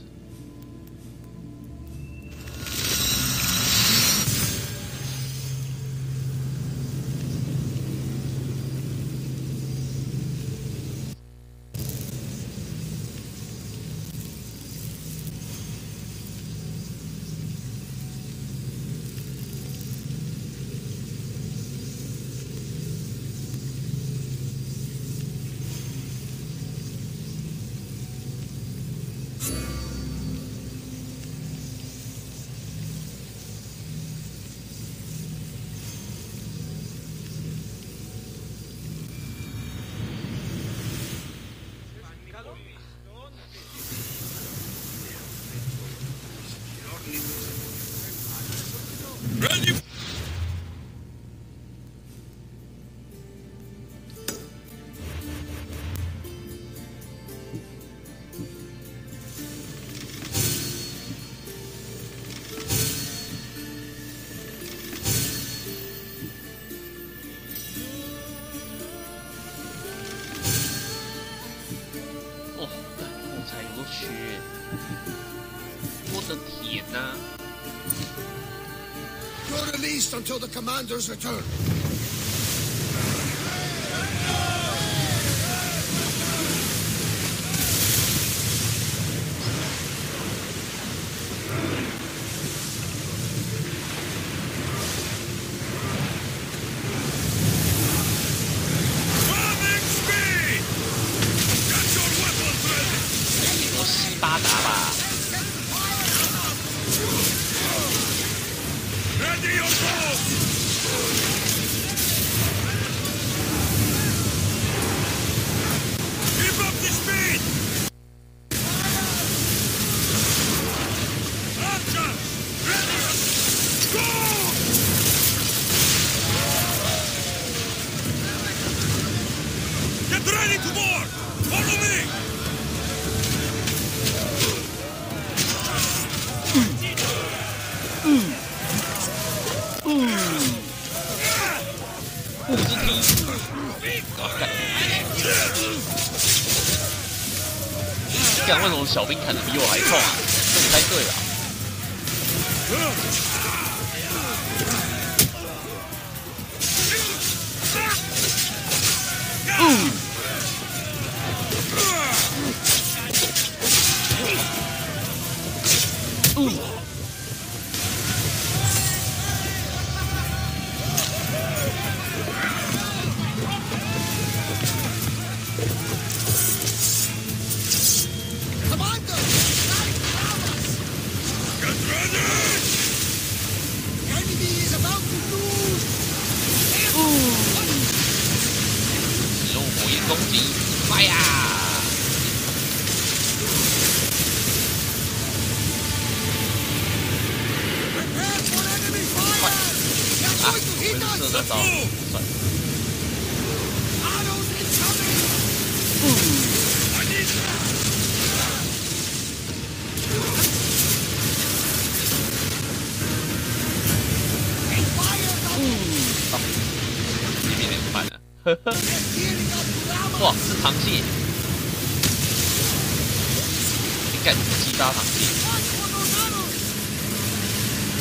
我的天哪！ You're released until the commander's return.干，为什么小兵砍的比我还痛啊？这不太对吧？哇，是螃蟹！你敢击杀螃蟹？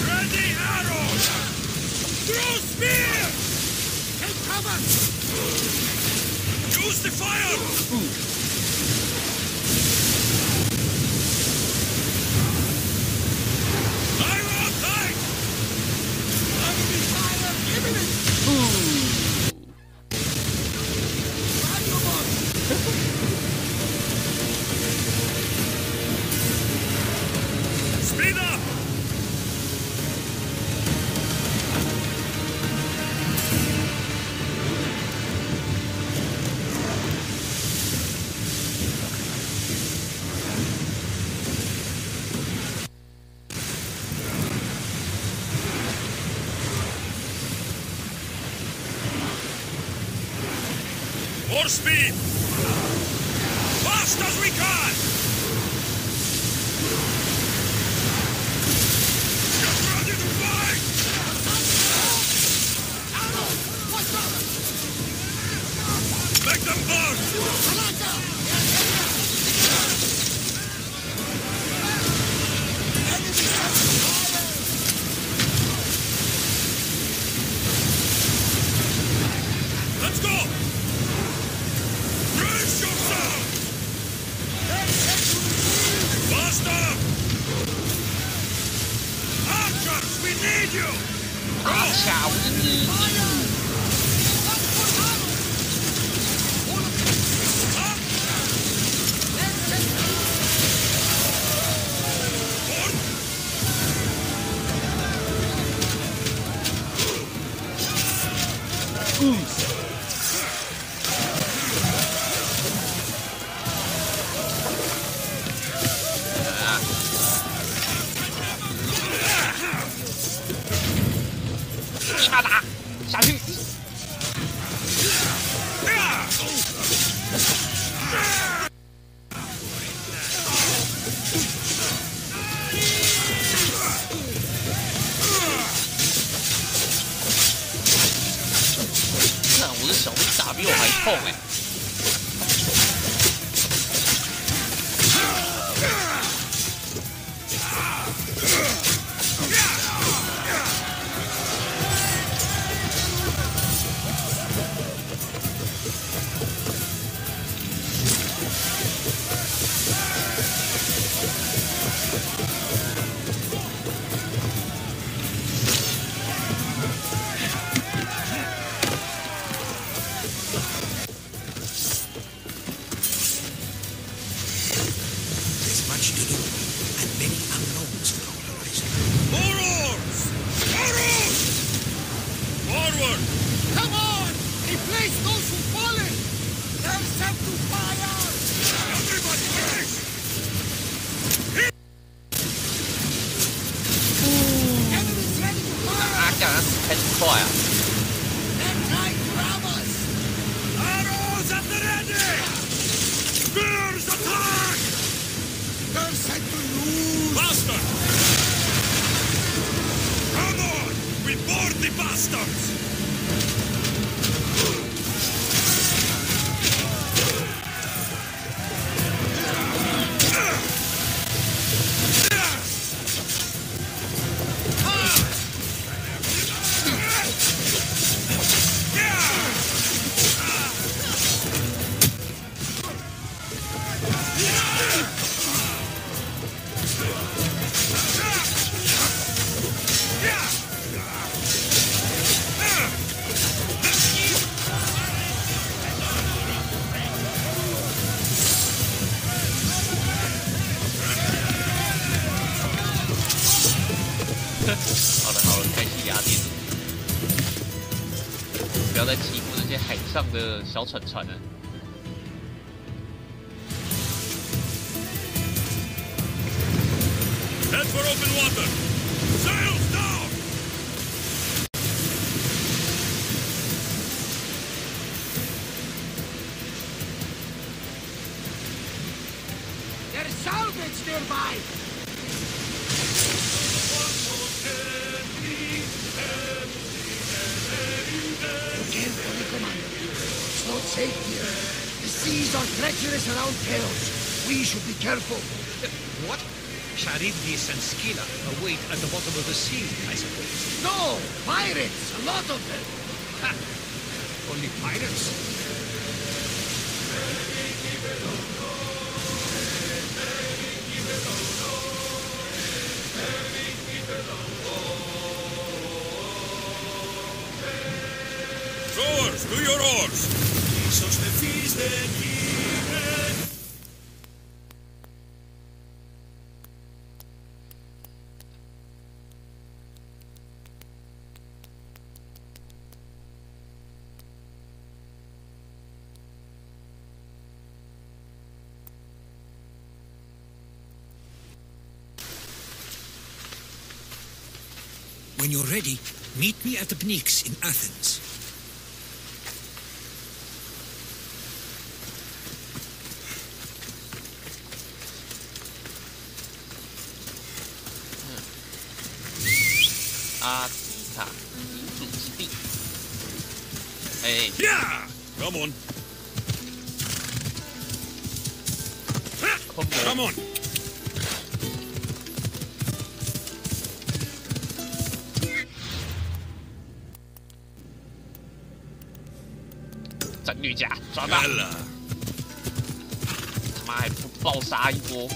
Ready arrows! Throw spear! Take cover! Use the fire! More speed! Fast as we can! Get ready to fight! Make them burn! Let's go! Brace yourself! Faster! Archers, we need you! Archer, we need you!下打，下去！看我的小兵打比我还痛哎！好了，开启雅典，不要再欺负那些海上的小船船了。Head for open water! Sails down! There's salvage nearby! Carefully, Commander. It's not safe here. The seas are treacherous around Chaos. We should be careful. What? Charybdis and Scylla await at the bottom of the sea, I suppose. No! Pirates! A lot of them! Ha! Only pirates? Rowers, to your oars! When you're ready, meet me at the Pnyx in Athens. 阿提卡领主之地。哎 ，Come on， 空博 ，Come on。战略家抓到，他妈还不爆杀一波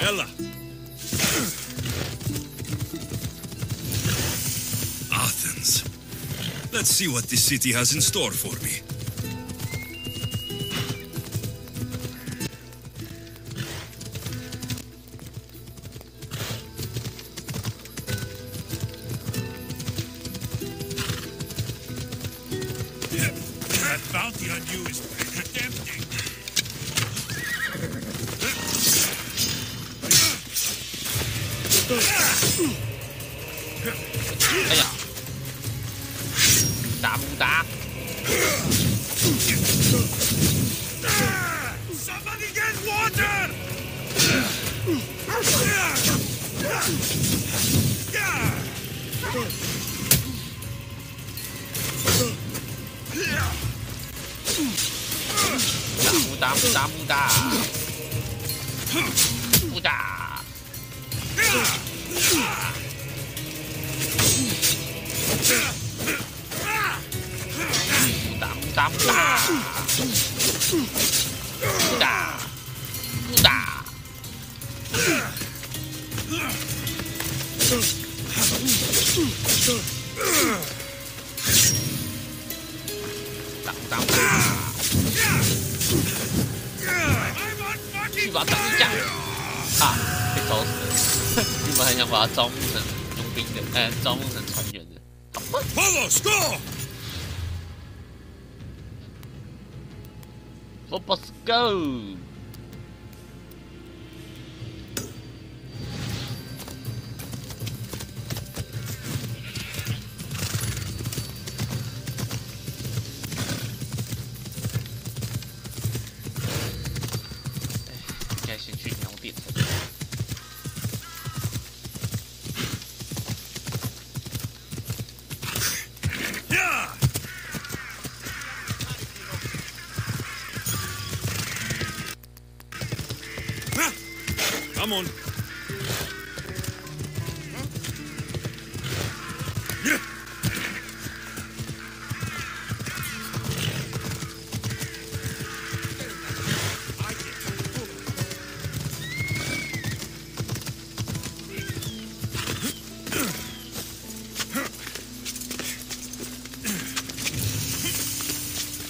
！Ella. Athens. Let's see what this city has in store for me. That bounty on you is tempting. Eh ya. Mudah. Somebody get water!去把他打一架啊！被招死了。原本很想把他招募成佣兵的，招募成船员的。Follow, go! Let's go! 应该先去鸟点才对。Come on.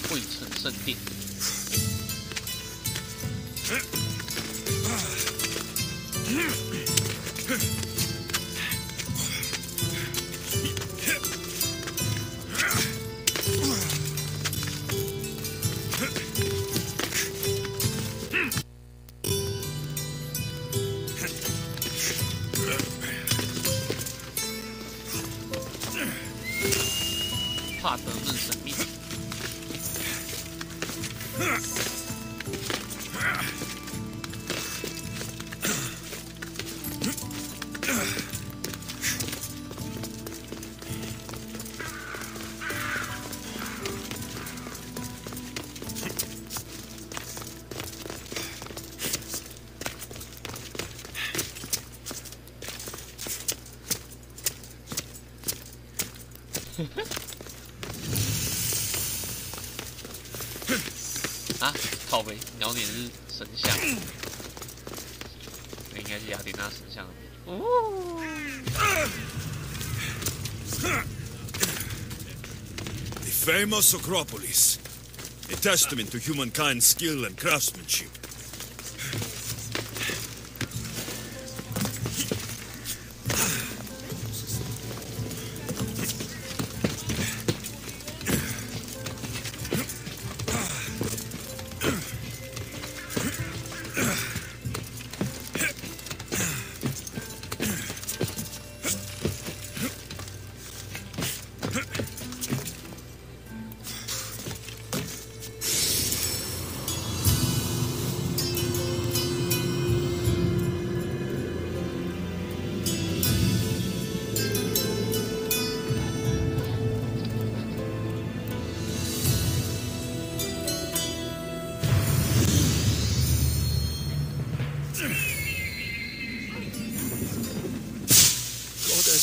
汇成圣殿。帕德嫩神秘。啊，靠北，鸟点是神像，这应该是雅典娜神像。哦。The famous Acropolis, a testament to humankind's skill and craftsmanship.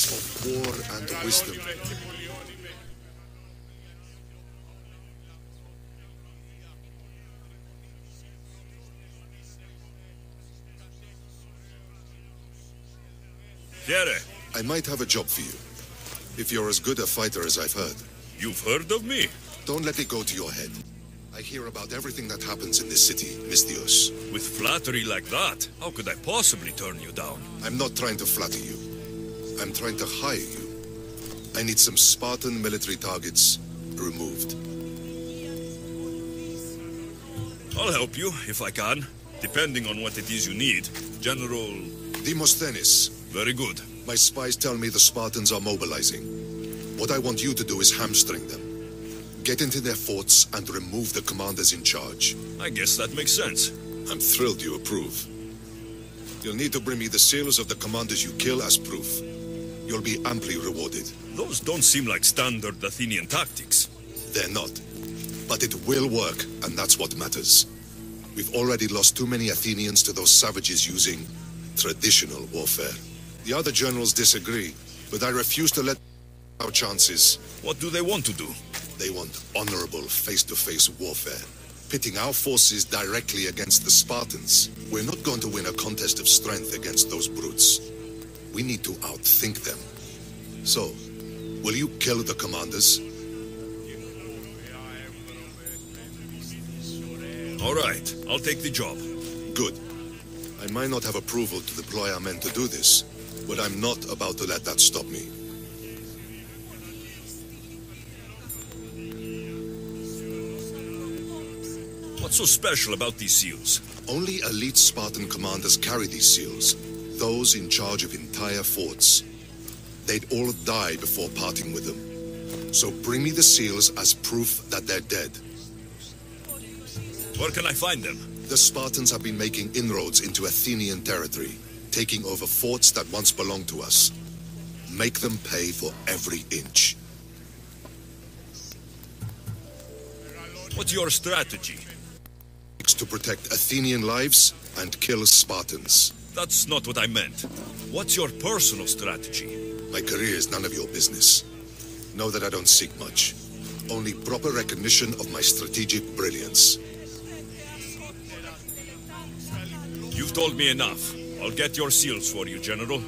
years of war and wisdom. I might have a job for you. If you're as good a fighter as I've heard. You've heard of me? Don't let it go to your head. I hear about everything that happens in this city, Misthios. With flattery like that, how could I possibly turn you down? I'm not trying to flatter you. I'm trying to hire you. I need some Spartan military targets removed. I'll help you, if I can. Depending on what it is you need. General... Demosthenes. Very good. My spies tell me the Spartans are mobilizing. What I want you to do is hamstring them. Get into their forts and remove the commanders in charge. I guess that makes sense. I'm thrilled you approve. You'll need to bring me the seals of the commanders you kill as proof. You'll be amply rewarded. Those don't seem like standard Athenian tactics. They're not. But it will work, and that's what matters. We've already lost too many Athenians to those savages using traditional warfare. The other generals disagree, but I refuse to let our chances. What do they want to do? They want honorable face-to-face warfare, pitting our forces directly against the Spartans. We're not going to win a contest of strength against those brutes. We need to outthink them. So, will you kill the commanders? All right, I'll take the job. Good. I might not have approval to deploy our men to do this, but I'm not about to let that stop me. What's so special about these seals? Only elite Spartan commanders carry these seals, those in charge of entire forts. They'd all die before parting with them. So bring me the seals as proof that they're dead. Where can I find them? The Spartans have been making inroads into Athenian territory, taking over forts that once belonged to us. Make them pay for every inch. What's your strategy? To protect Athenian lives and kill Spartans. That's not what I meant. What's your personal strategy? My career is none of your business. Know that I don't seek much. Only proper recognition of my strategic brilliance. You've told me enough. I'll get your seals for you, General.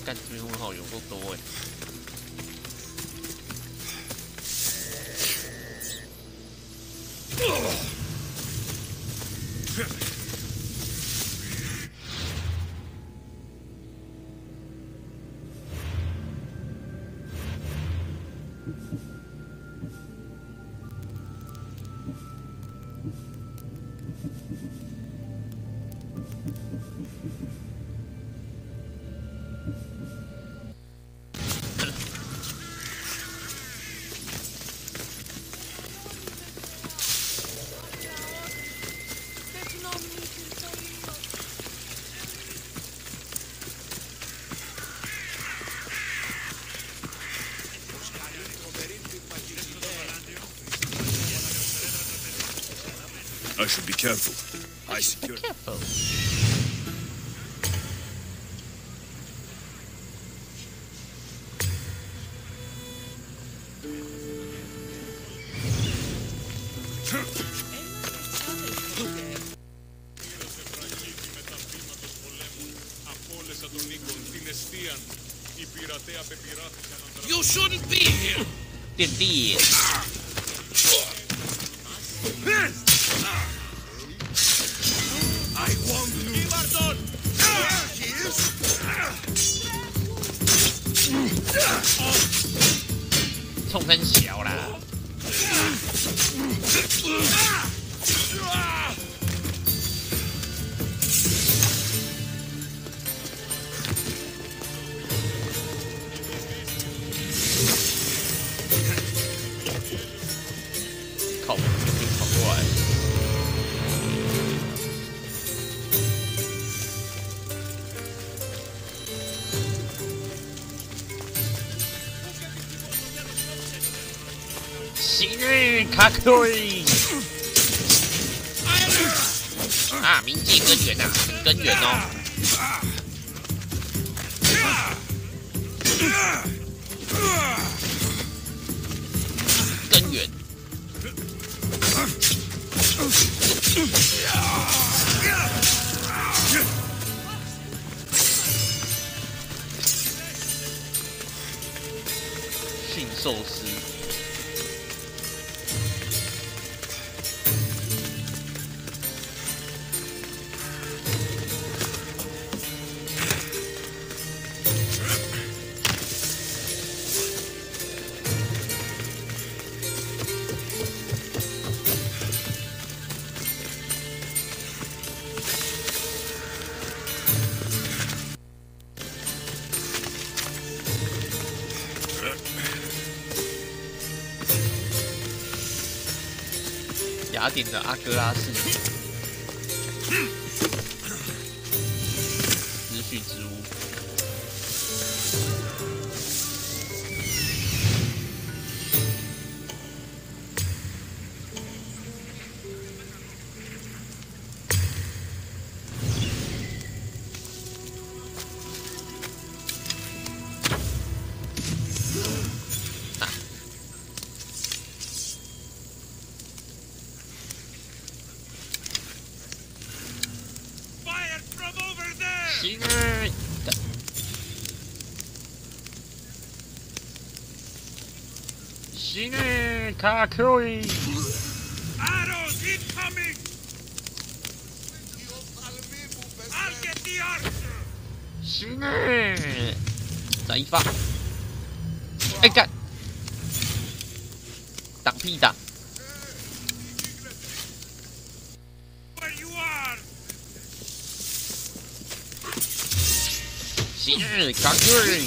干这边问号有够多哎。I should be careful. I secure. Careful. You shouldn't be here. Indeed. I won't lose. Ivarton! There he is! 冲很小啦。行运卡克瑞啊，冥界根源啊，根源哦。根源。驯兽师。雅典的阿哥拉斯，资讯之屋。行运卡克瑞 Arrows incoming! I'll get the archer! 行运，再一发！哎干！挡屁挡！ Where you are! 行运卡克瑞。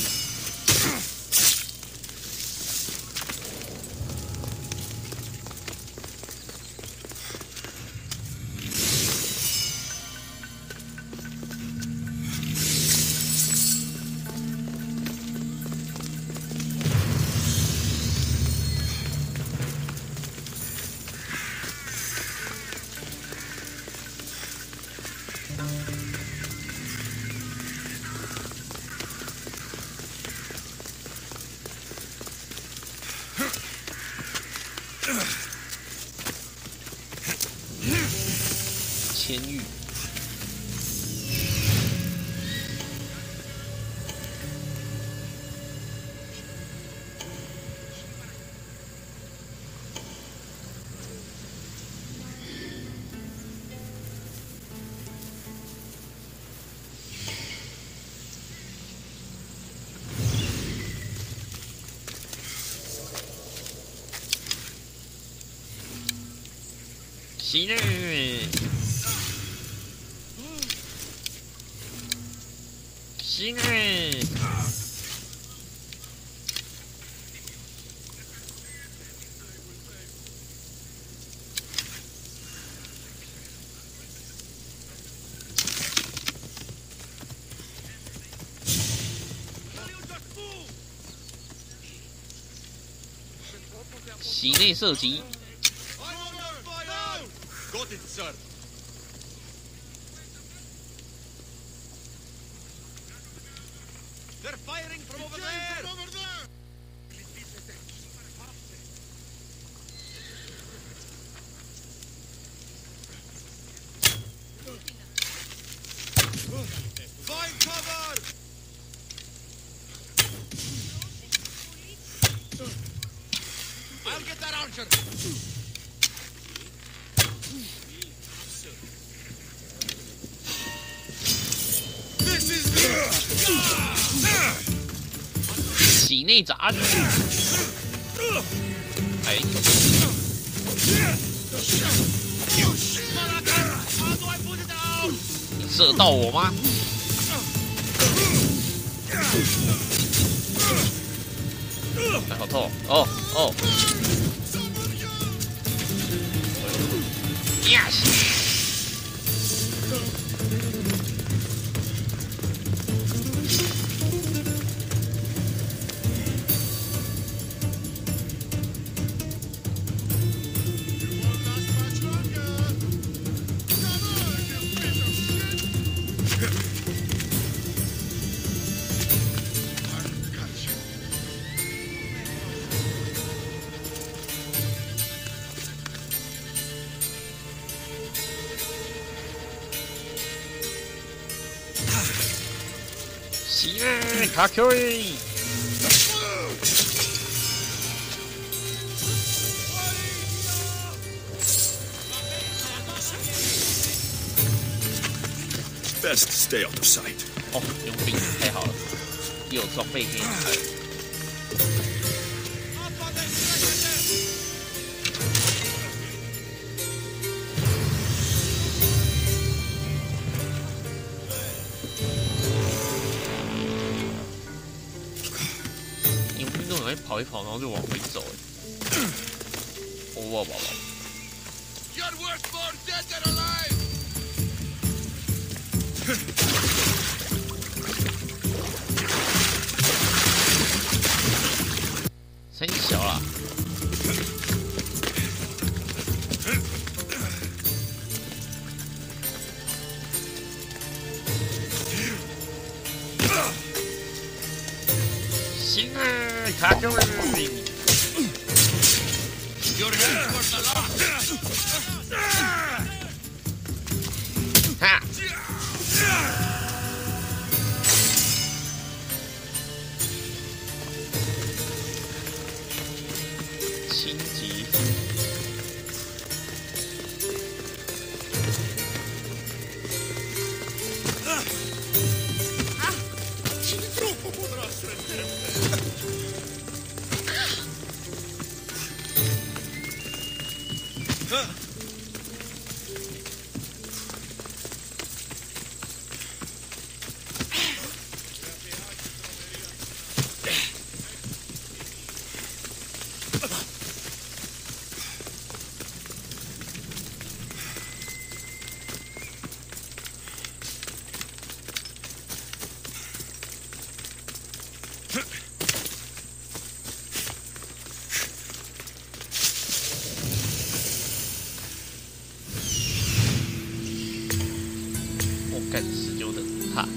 千玉，行运。 行运，席内射击。 Got it, sir. They're firing from over there! From over there! 体内杂质。哎，你射到我吗？哎，好痛！哦哦。Yes。 They're 行啊，卡 Q 哩！ Best stay out of sight. 哦，佣兵太好了，又有装备可以拿了。佣兵都很会跑一跑，然后就往回走。哇！ You're worth more dead than alive. 太小了。行啊，卡住了。Your hands for the law. 哈。 轻击，干19等哈。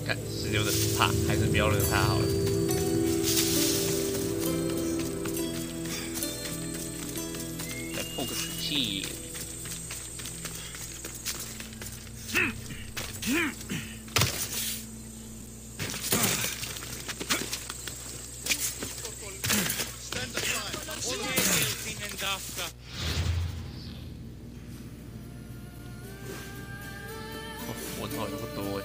干19等哈，还是不要惹他好了。再破个武器。 我操，有个多哎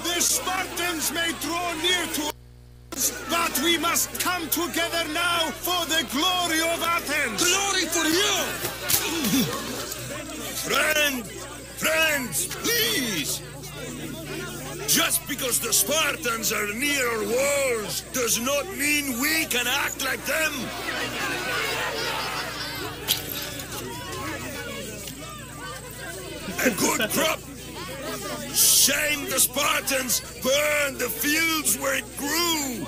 ！The Spartans may draw near to us, but we must come together now for the glory of Athens. Glory for you! Friends, please! Just because the Spartans are near our walls does not mean we can act like them! A good crop! Shame the Spartans burned the fields where it grew!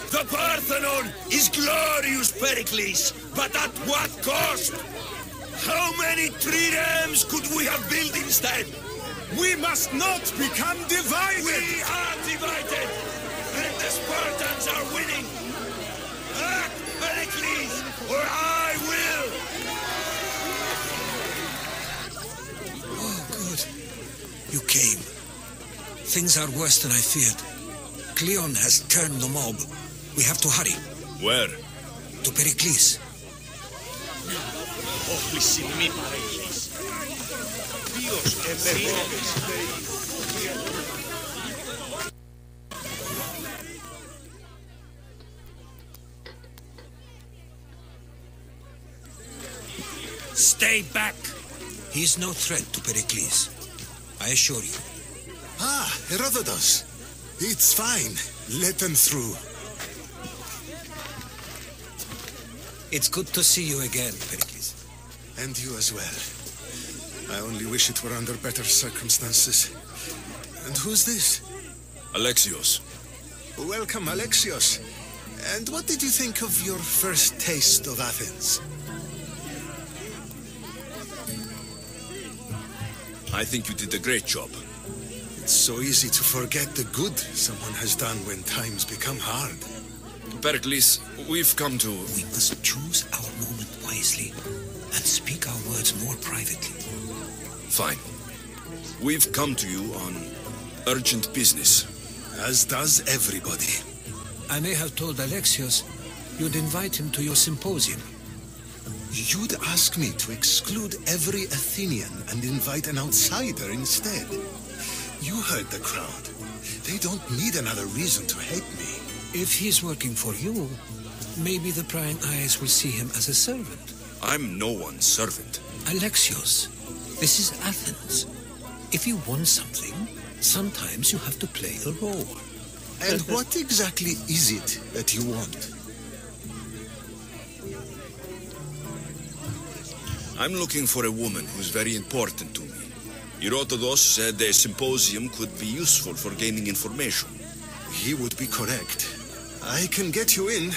The Parthenon is glorious, Pericles, but at what cost? How many triremes could we have built instead? We must not become divided! We are divided! And the Spartans are winning! Act, Pericles, or I will! Oh, good. You came. Things are worse than I feared. Cleon has turned the mob. We have to hurry. Where? To Pericles. Όχλησιμοί παρέχεις. Ποιος ευεργέτης. Stay back. He's no threat to Pericles. I assure you. Ah, Herodotus. It's fine. Let them through. It's good to see you again, Pericles. And you as well. I only wish it were under better circumstances. And who's this? Alexios. Welcome, Alexios. And what did you think of your first taste of Athens? I think you did a great job. It's so easy to forget the good someone has done when times become hard. Pericles, we've come to... We must choose our moment wisely and speak our words more privately. Fine. We've come to you on urgent business. As does everybody. I may have told Alexios you'd invite him to your symposium. You'd ask me to exclude every Athenian and invite an outsider instead. You heard the crowd. They don't need another reason to hate me. If he's working for you, maybe the prying eyes will see him as a servant. I'm no one's servant. Alexios, this is Athens. If you want something, sometimes you have to play a role. And what exactly is it that you want? I'm looking for a woman who's very important to me. Herodotus said a symposium could be useful for gaining information. He would be correct. I can get you in,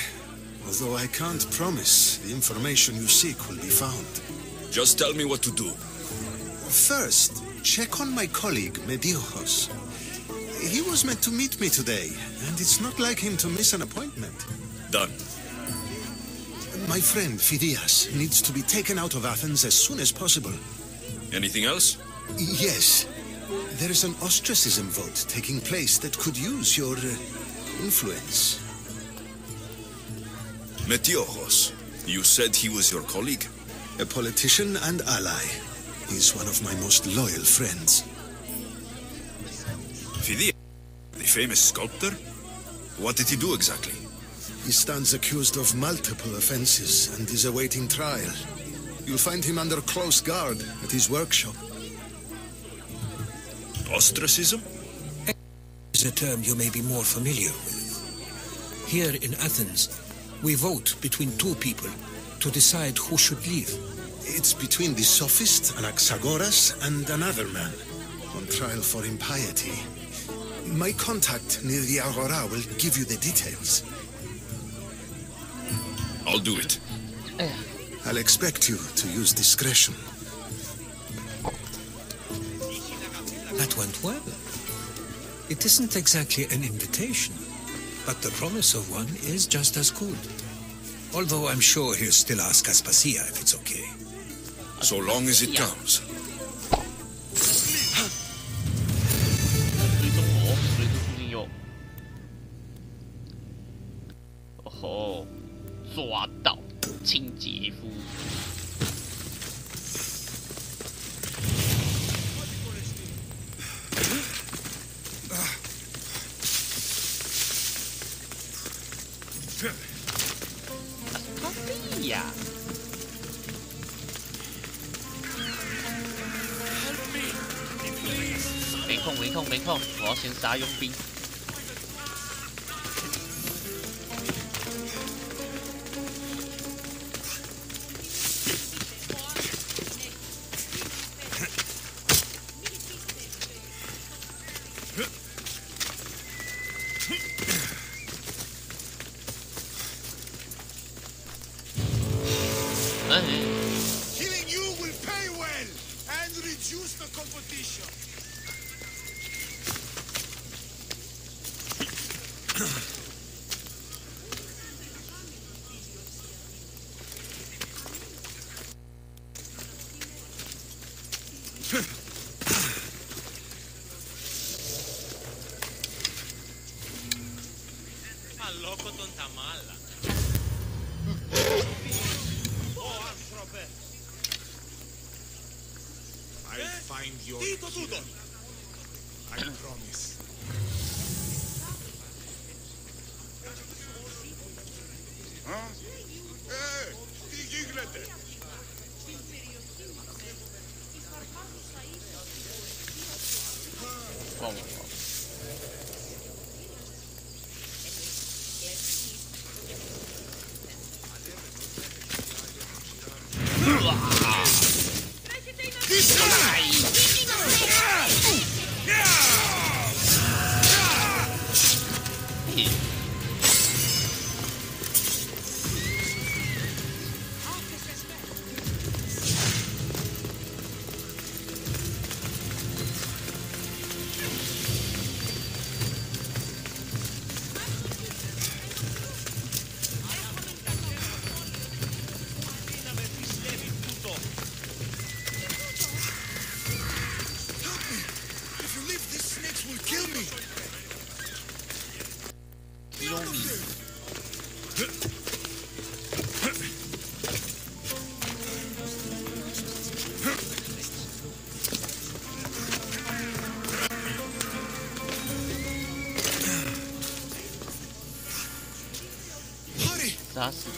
although I can't promise the information you seek will be found. Just tell me what to do. First, check on my colleague, Mediochos. He was meant to meet me today, and it's not like him to miss an appointment. Done. My friend, Phidias, needs to be taken out of Athens as soon as possible. Anything else? Yes. There is an ostracism vote taking place that could use your influence. Metiochos, you said he was your colleague? A politician and ally. He's one of my most loyal friends. Phidias, the famous sculptor? What did he do exactly? He stands accused of multiple offenses and is awaiting trial. You'll find him under close guard at his workshop. Ostracism? Is a term you may be more familiar with. Here in Athens, we vote between two people to decide who should leave. It's between the sophist Anaxagoras and another man on trial for impiety. My contact near the Agora will give you the details. I'll do it. I'll expect you to use discretion. That went well. It isn't exactly an invitation, but the promise of one is just as good. Although I'm sure he'll still ask Aspasia if it's okay. So long as it comes. Oh, 抓到清洁夫。呀！没空，我要先杀佣兵。Killing you will pay well and reduce the competition. Loco τον Tamala. I'll find your killer. I promise. Τι γίνεται?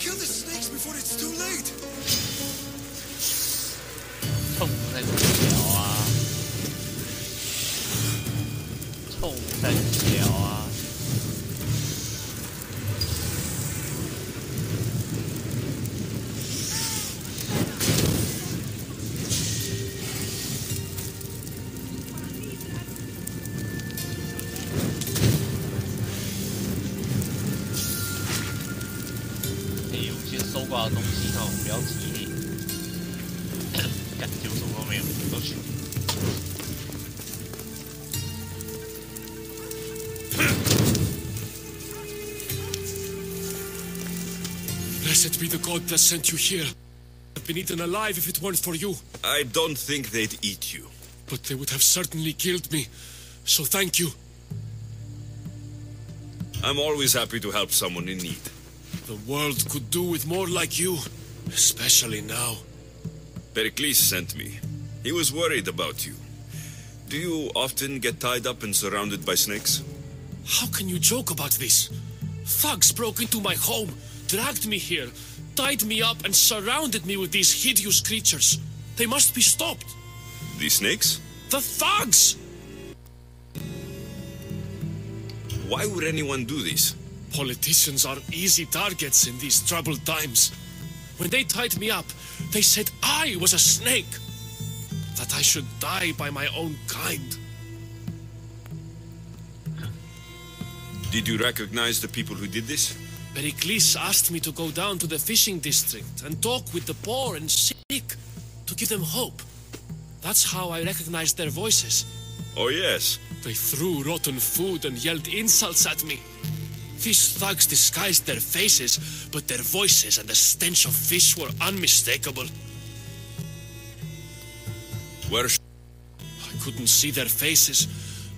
Kill the snakes before it's too late. 冲三小啊！冲三小啊！挂的东西哈，不要急，感觉什么都没有，都去。Blessed be the god that sent you here. I'd been eaten alive if it weren't for you. I don't think they'd eat you. But they would have certainly killed me, so thank you. I'm always happy to help someone in need. The world could do with more like you, especially now. Pericles sent me. He was worried about you. Do you often get tied up and surrounded by snakes? How can you joke about this? Thugs broke into my home, dragged me here, tied me up and surrounded me with these hideous creatures. They must be stopped. The snakes? The thugs! Why would anyone do this? Politicians are easy targets in these troubled times. When they tied me up, they said I was a snake. That I should die by my own kind. Did you recognize the people who did this? Pericles asked me to go down to the fishing district and talk with the poor and sick, to give them hope. That's how I recognized their voices. Oh, yes. They threw rotten food and yelled insults at me. These thugs disguised their faces, but their voices and the stench of fish were unmistakable. Where? I couldn't see their faces,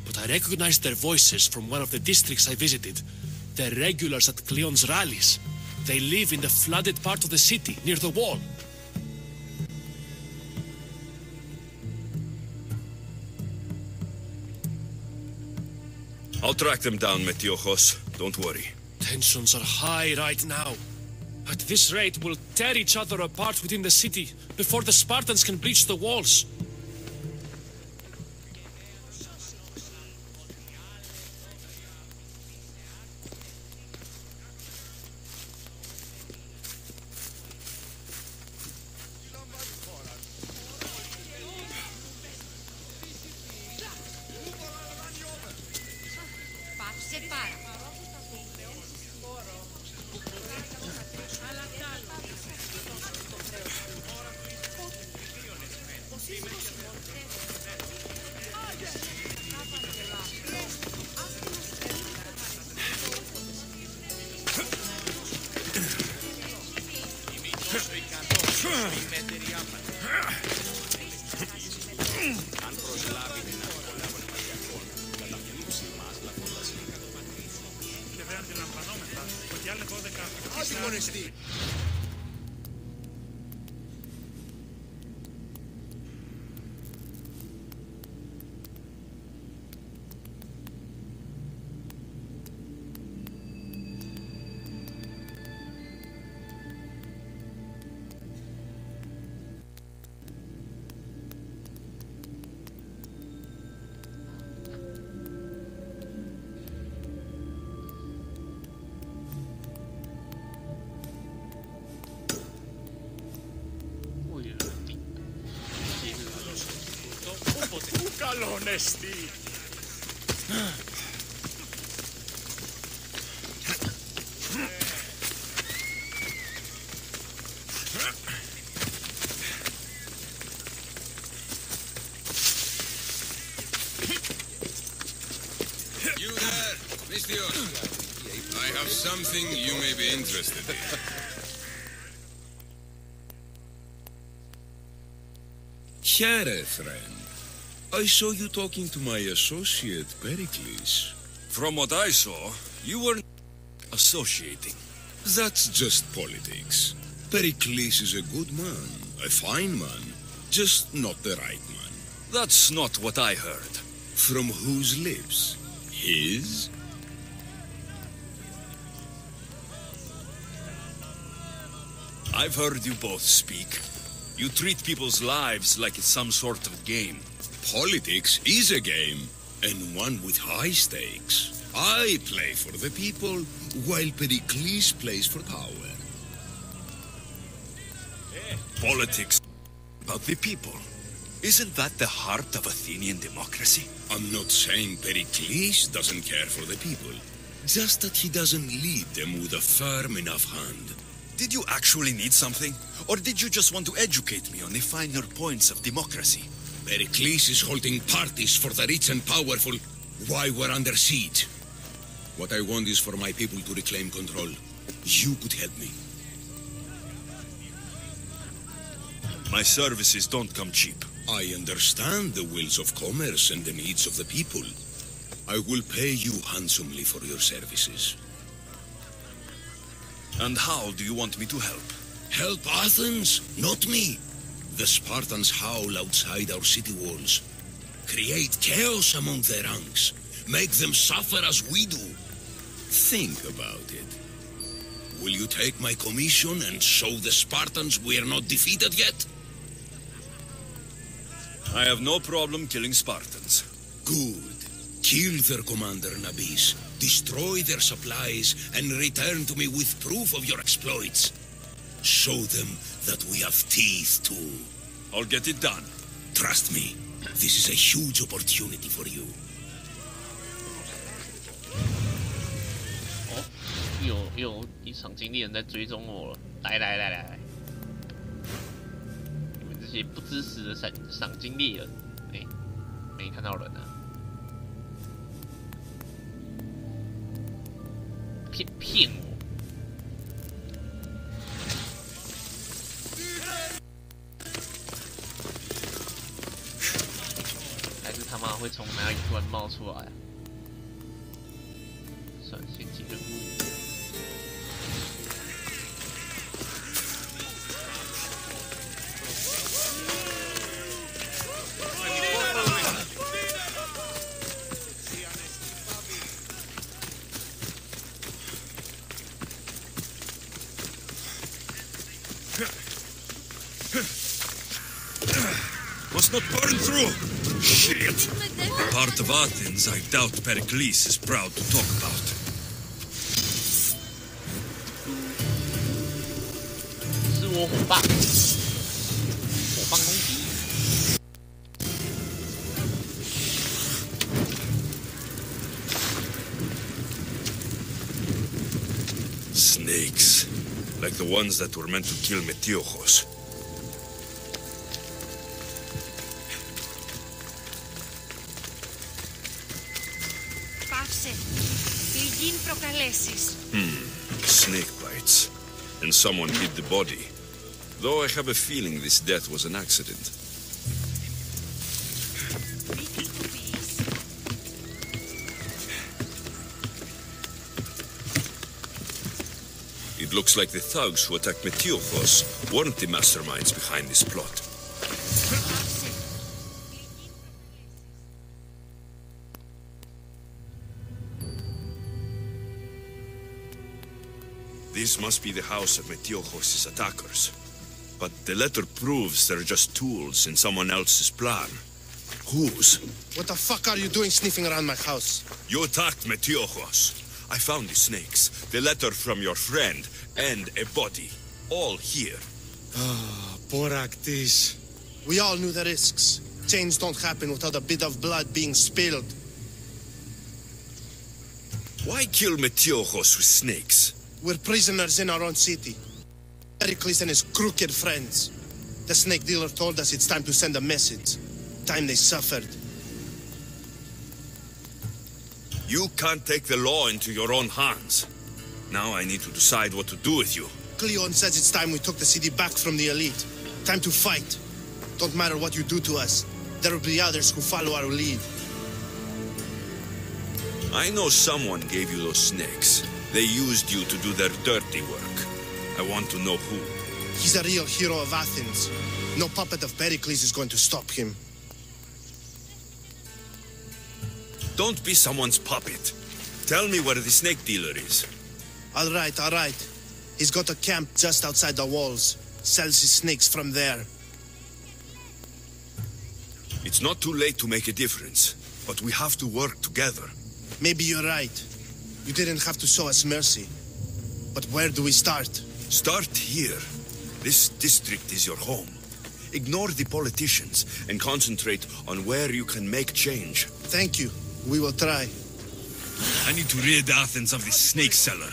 but I recognized their voices from one of the districts I visited. They're regulars at Cleon's rallies. They live in the flooded part of the city, near the wall. I'll track them down, Metiojos. Don't worry. Tensions are high right now. At this rate, we'll tear each other apart within the city before the Spartans can breach the walls. All honesty. You there, Mr. I have something you may be interested in. Here, friend. I saw you talking to my associate, Pericles. From what I saw, you were associating. That's just politics. Pericles is a good man, a fine man, just not the right man. That's not what I heard. From whose lips? His? I've heard you both speak. You treat people's lives like it's some sort of game. Politics is a game, and one with high stakes. I play for the people, while Pericles plays for power. Politics about the people. Isn't that the heart of Athenian democracy? I'm not saying Pericles doesn't care for the people. Just that he doesn't lead them with a firm enough hand. Did you actually need something? Or did you just want to educate me on the finer points of democracy? Pericles is holding parties for the rich and powerful while we're under siege. What I want is for my people to reclaim control. You could help me. My services don't come cheap. I understand the wills of commerce and the needs of the people. I will pay you handsomely for your services. And how do you want me to help? Help Athens, not me. The Spartans howl outside our city walls. Create chaos among their ranks. Make them suffer as we do. Think about it. Will you take my commission and show the Spartans we are not defeated yet? I have no problem killing Spartans. Good. Kill their commander, Nabis. Destroy their supplies and return to me with proof of your exploits. Show them that we have teeth too. I'll get it done. Trust me, this is a huge opportunity for you. 哦，有一场经理人在追踪我了！来，你们这些不知死的赏金猎人！哎，没看到人啊！骗我！还是他妈会从哪里突然冒出来啊？算先进任务。Must not burn through! Shit! A part of Athens I doubt Pericles is proud to talk about. Snakes. Like the ones that were meant to kill Metiochos. Snake bites. And someone hid the body. Though I have a feeling this death was an accident. It looks like the thugs who attacked Metiochos weren't the masterminds behind this plot. This must be the house of Metiochos' attackers. But the letter proves they're just tools in someone else's plan. Whose? What the fuck are you doing sniffing around my house? You attacked Metiochos. I found the snakes, the letter from your friend, and a body. All here. Ah, poor Actis. We all knew the risks. Change don't happen without a bit of blood being spilled. Why kill Metiojos with snakes? We're prisoners in our own city. Pericles and his crooked friends. The snake dealer told us it's time to send a message. Time they suffered. You can't take the law into your own hands. Now I need to decide what to do with you. Cleon says it's time we took the city back from the elite. Time to fight. Don't matter what you do to us. There will be others who follow our lead. I know someone gave you those snakes. They used you to do their dirty work. I want to know who. He's a real hero of Athens. No puppet of Pericles is going to stop him. Don't be someone's puppet. Tell me where the snake dealer is. All right, all right. He's got a camp just outside the walls. Sells his snakes from there. It's not too late to make a difference, but we have to work together. Maybe you're right. You didn't have to show us mercy. But where do we start? Start here. This district is your home. Ignore the politicians and concentrate on where you can make change. Thank you. We will try. I need to rid Athens of this snake seller.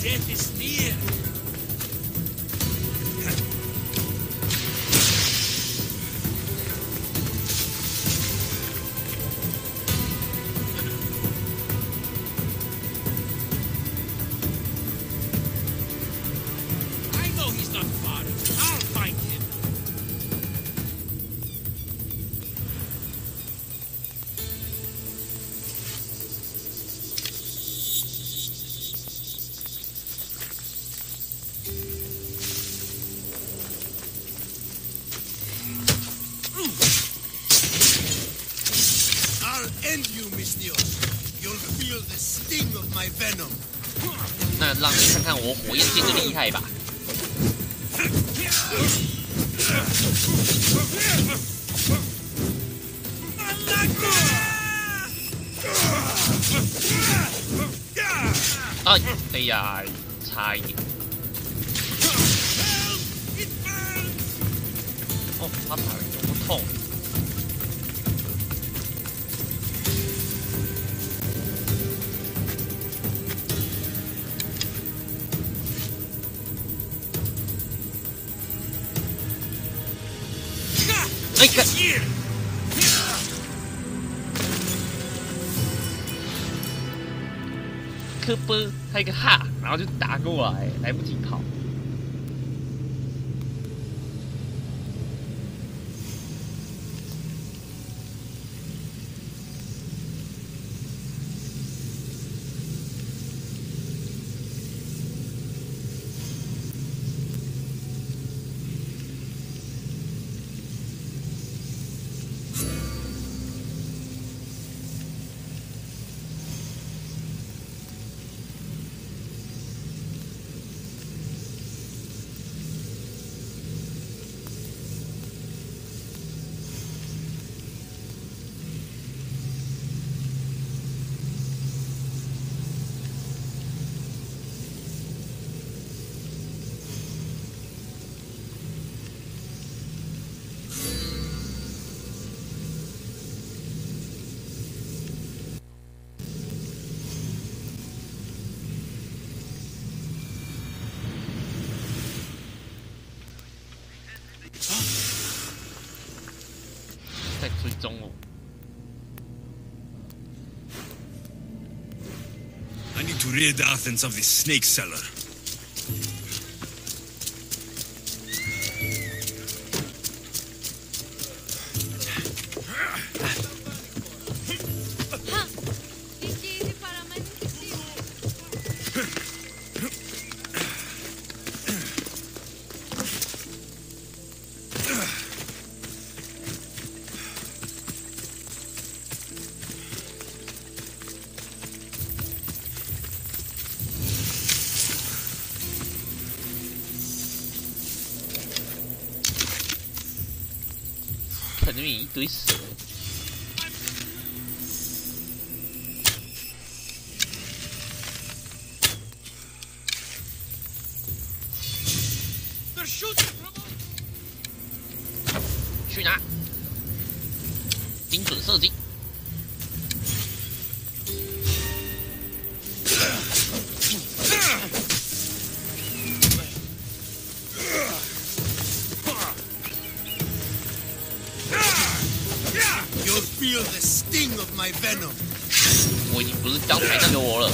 Death is near. I know he's not far. I'll find him. End you, Mistios. You'll feel the sting of my venom. 那让你看看我火焰剑的厉害吧。哎呀，差一点。哦，他打人怎么痛？哎个！科波，他一个哈，然后就打过来，来不及跑。need to rid Athens of this snake seller.肯定一堆蛇。去哪？精准射击。You'll feel the sting of my venom. 我已经不是刚才那个我了。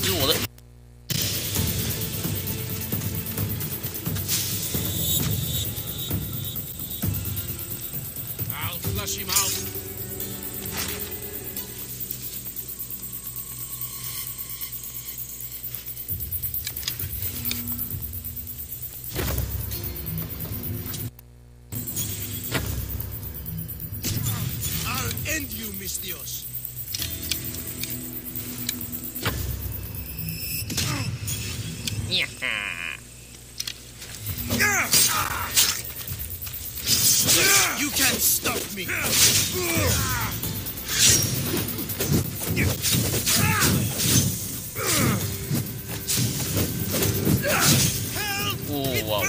是我的。Flush him out. I'll end you, mis Dios. You can't stop me. 哇！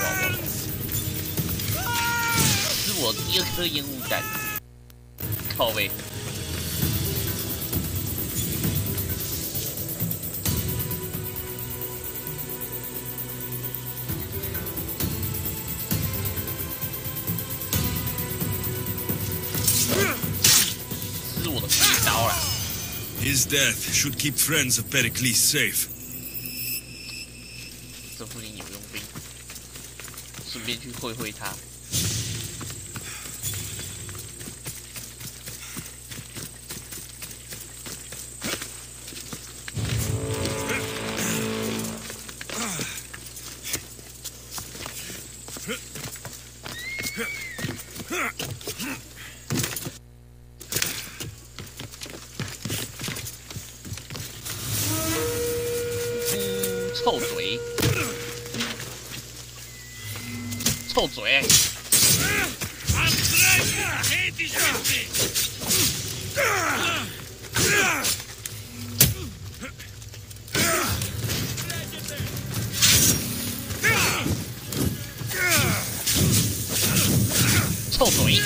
是我第二颗烟雾弹，靠背。His death should keep friends of Pericles safe. 这附近有佣兵，顺便去会会他。臭嘴，臭嘴！臭嘴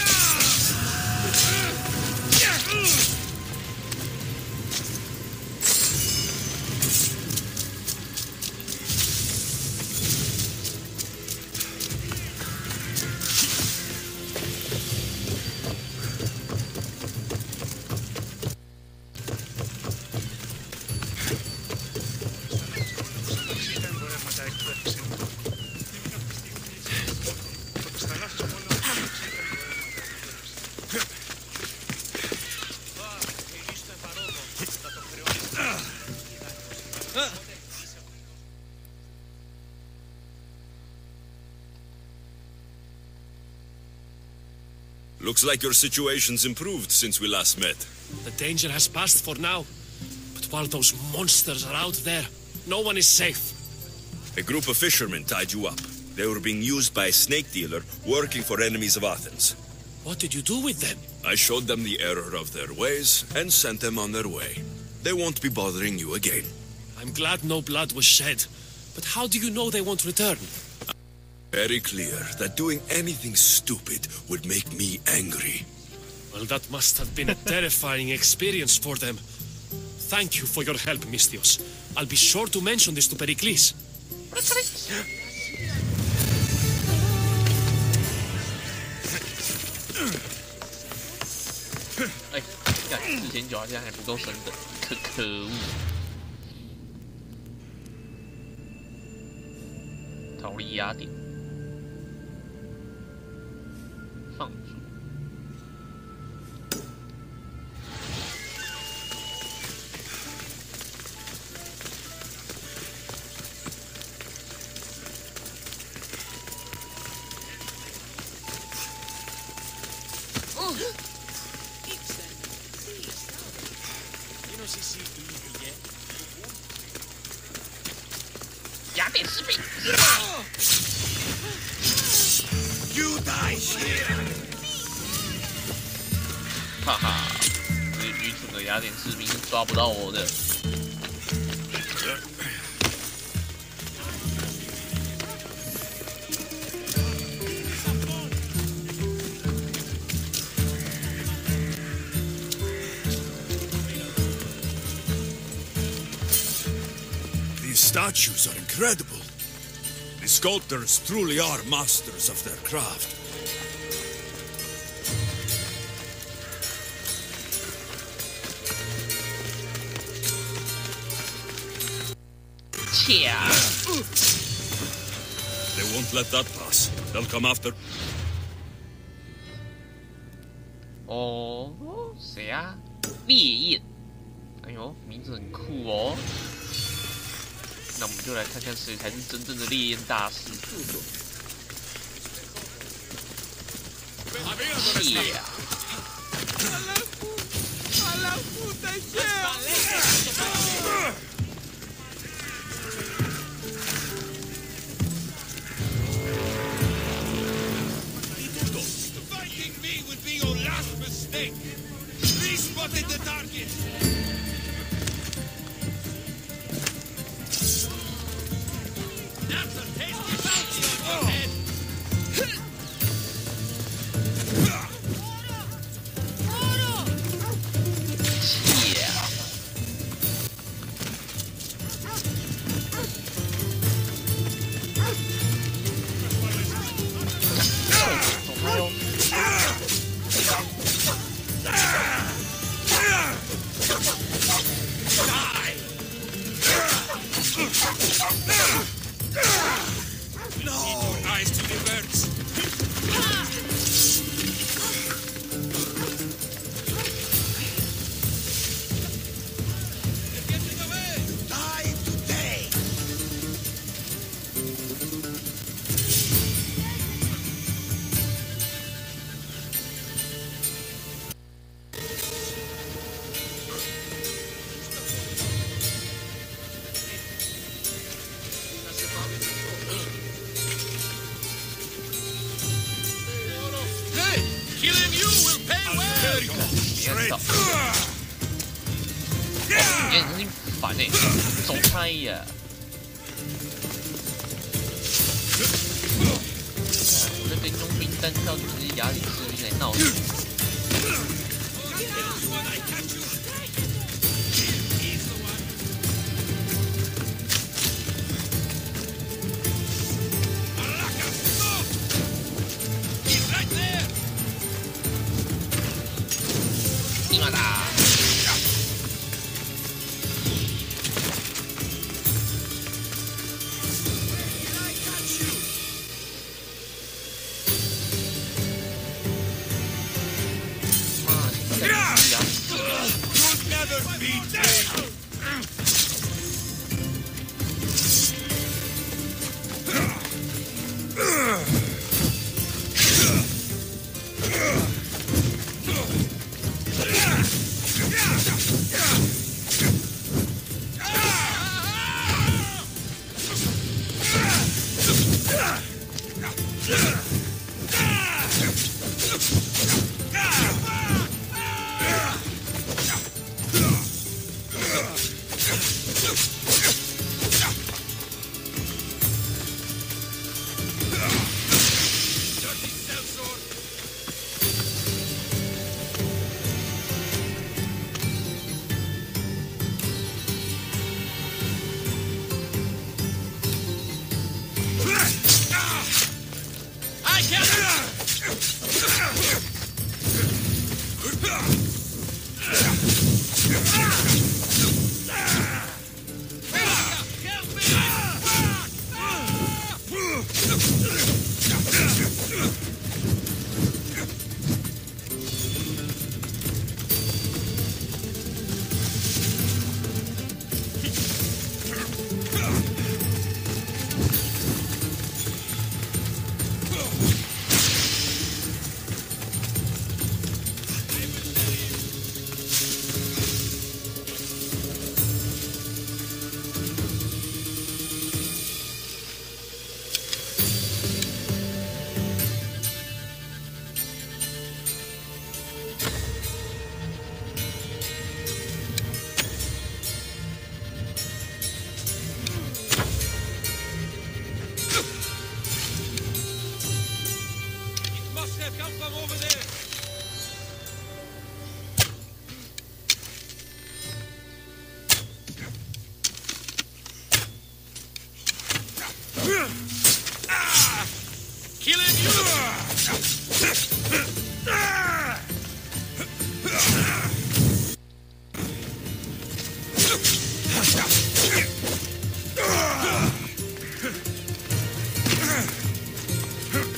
！Looks like your situation's improved since we last met. The danger has passed for now. But while those monsters are out there, no one is safe. A group of fishermen tied you up. They were being used by a snake dealer working for enemies of Athens. What did you do with them? I showed them the error of their ways and sent them on their way. They won't be bothering you again. I'm glad no blood was shed. But how do you know they won't return? Very clear that doing anything stupid would make me angry. Well, that must have been a terrifying experience for them. Thank you for your help, Misthios. I'll be sure to mention this to Pericles. 哎，干4900好像还不够升的，可恶！逃离雅典，放逐。雅典士兵。You die here！ 哈哈，这愚蠢的雅典士兵是抓不到我的。These statues are incredible. The sculptors truly are masters of their craft. Yeah. They won't let that pass. They'll come after. 哦，谁啊？烈焰。哎呦，名字很酷哦。那我们就来看看谁才是真正的烈焰大师。切啊！ Fighting me would be your last mistake. We spotted the target. That's a tasty bounty on your head. Killing you will pay well. 哎，真是烦哎，走开呀！我这边佣兵单挑你这些雅典士兵来闹事。 Come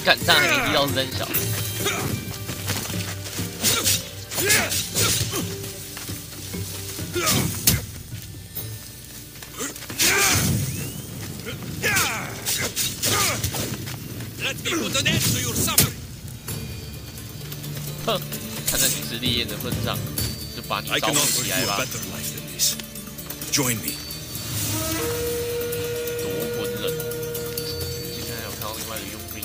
干仗还没踢到3小。Let me put an end to your suffering. 哼，看在你是烈焰的份上，就把你招呼起来吧。 Join me. 夺魂人，今天有看到另外一个佣兵。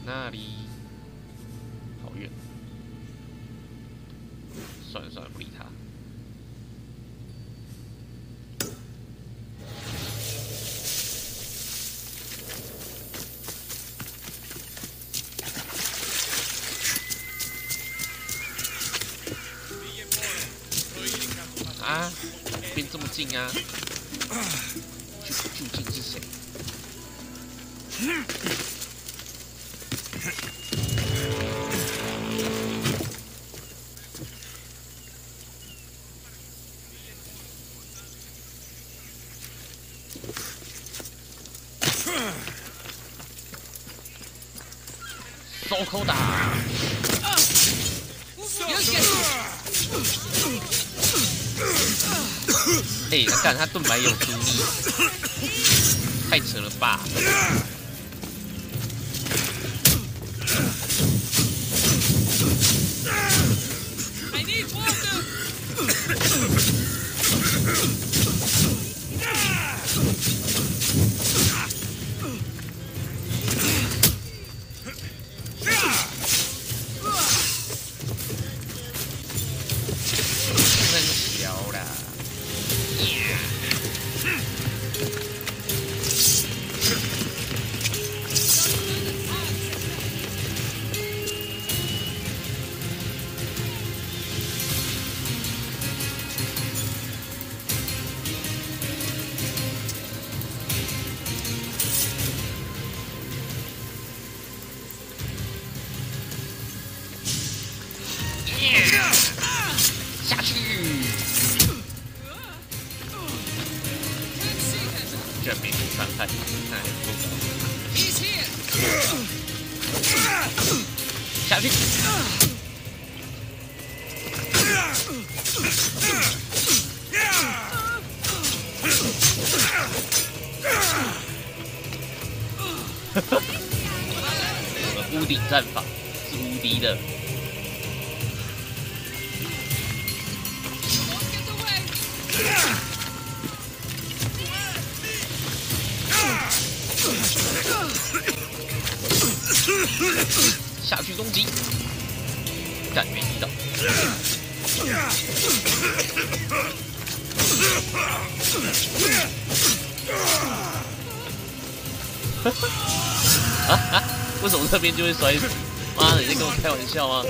那里好远，算了算了，不理他。啊，变这么近啊！究竟是谁？收口打！哎，他干他盾牌有毒力，太扯了吧！下去！居然没什么伤害，那还不够。下去！我的屋顶战法是无敌的。下去攻击，干没踢到。为什么这边就会摔死？妈的，你在跟我开玩笑吗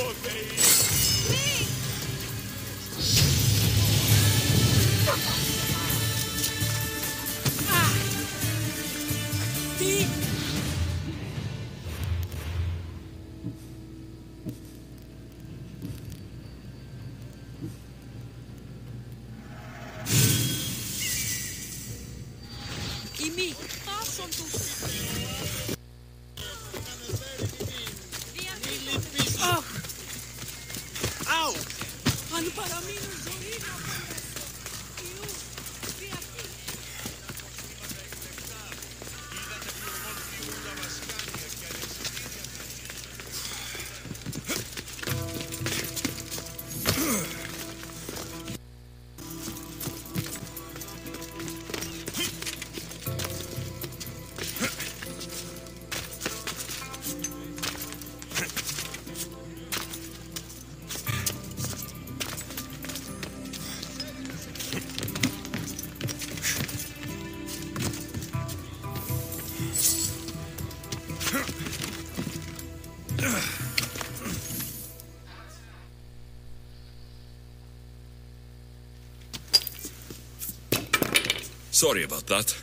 ？Sorry about that.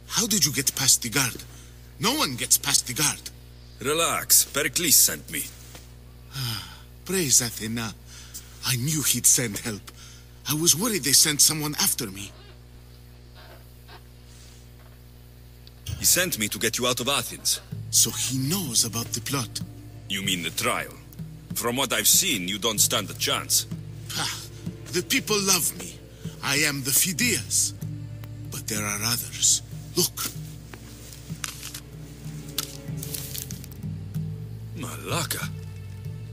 How did you get past the guard? No one gets past the guard. Relax. Pericles sent me. Praise Athena. I knew he'd send help. I was worried they sent someone after me. He sent me to get you out of Athens. So he knows about the plot. You mean the trial? From what I've seen, you don't stand a chance. The people love me. I am the Phidias. But there are others. Look. Malaka.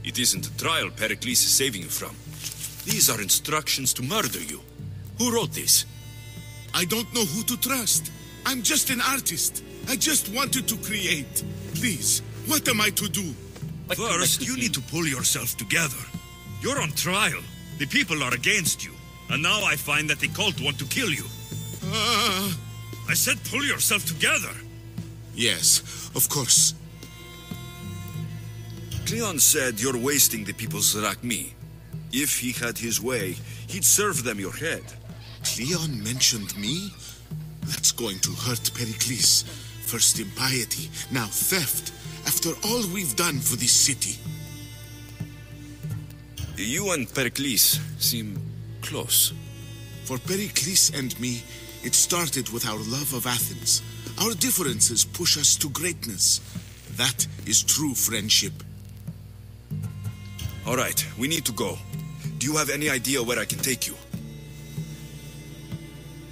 It isn't the trial Pericles is saving you from. These are instructions to murder you. Who wrote this? I don't know who to trust. I'm just an artist. I just wanted to create. Please, what am I to do? First, you need to pull yourself together. You're on trial. The people are against you. And now I find that the cult want to kill you. I said pull yourself together. Yes, of course. Cleon said you're wasting the people's Rakmi. If he had his way, he'd serve them your head. Cleon mentioned me? That's going to hurt Pericles. First impiety, now theft. After all we've done for this city. You and Pericles seem close. For Pericles and me, it started with our love of Athens. Our differences push us to greatness. That is true friendship. All right, we need to go. Do you have any idea where I can take you?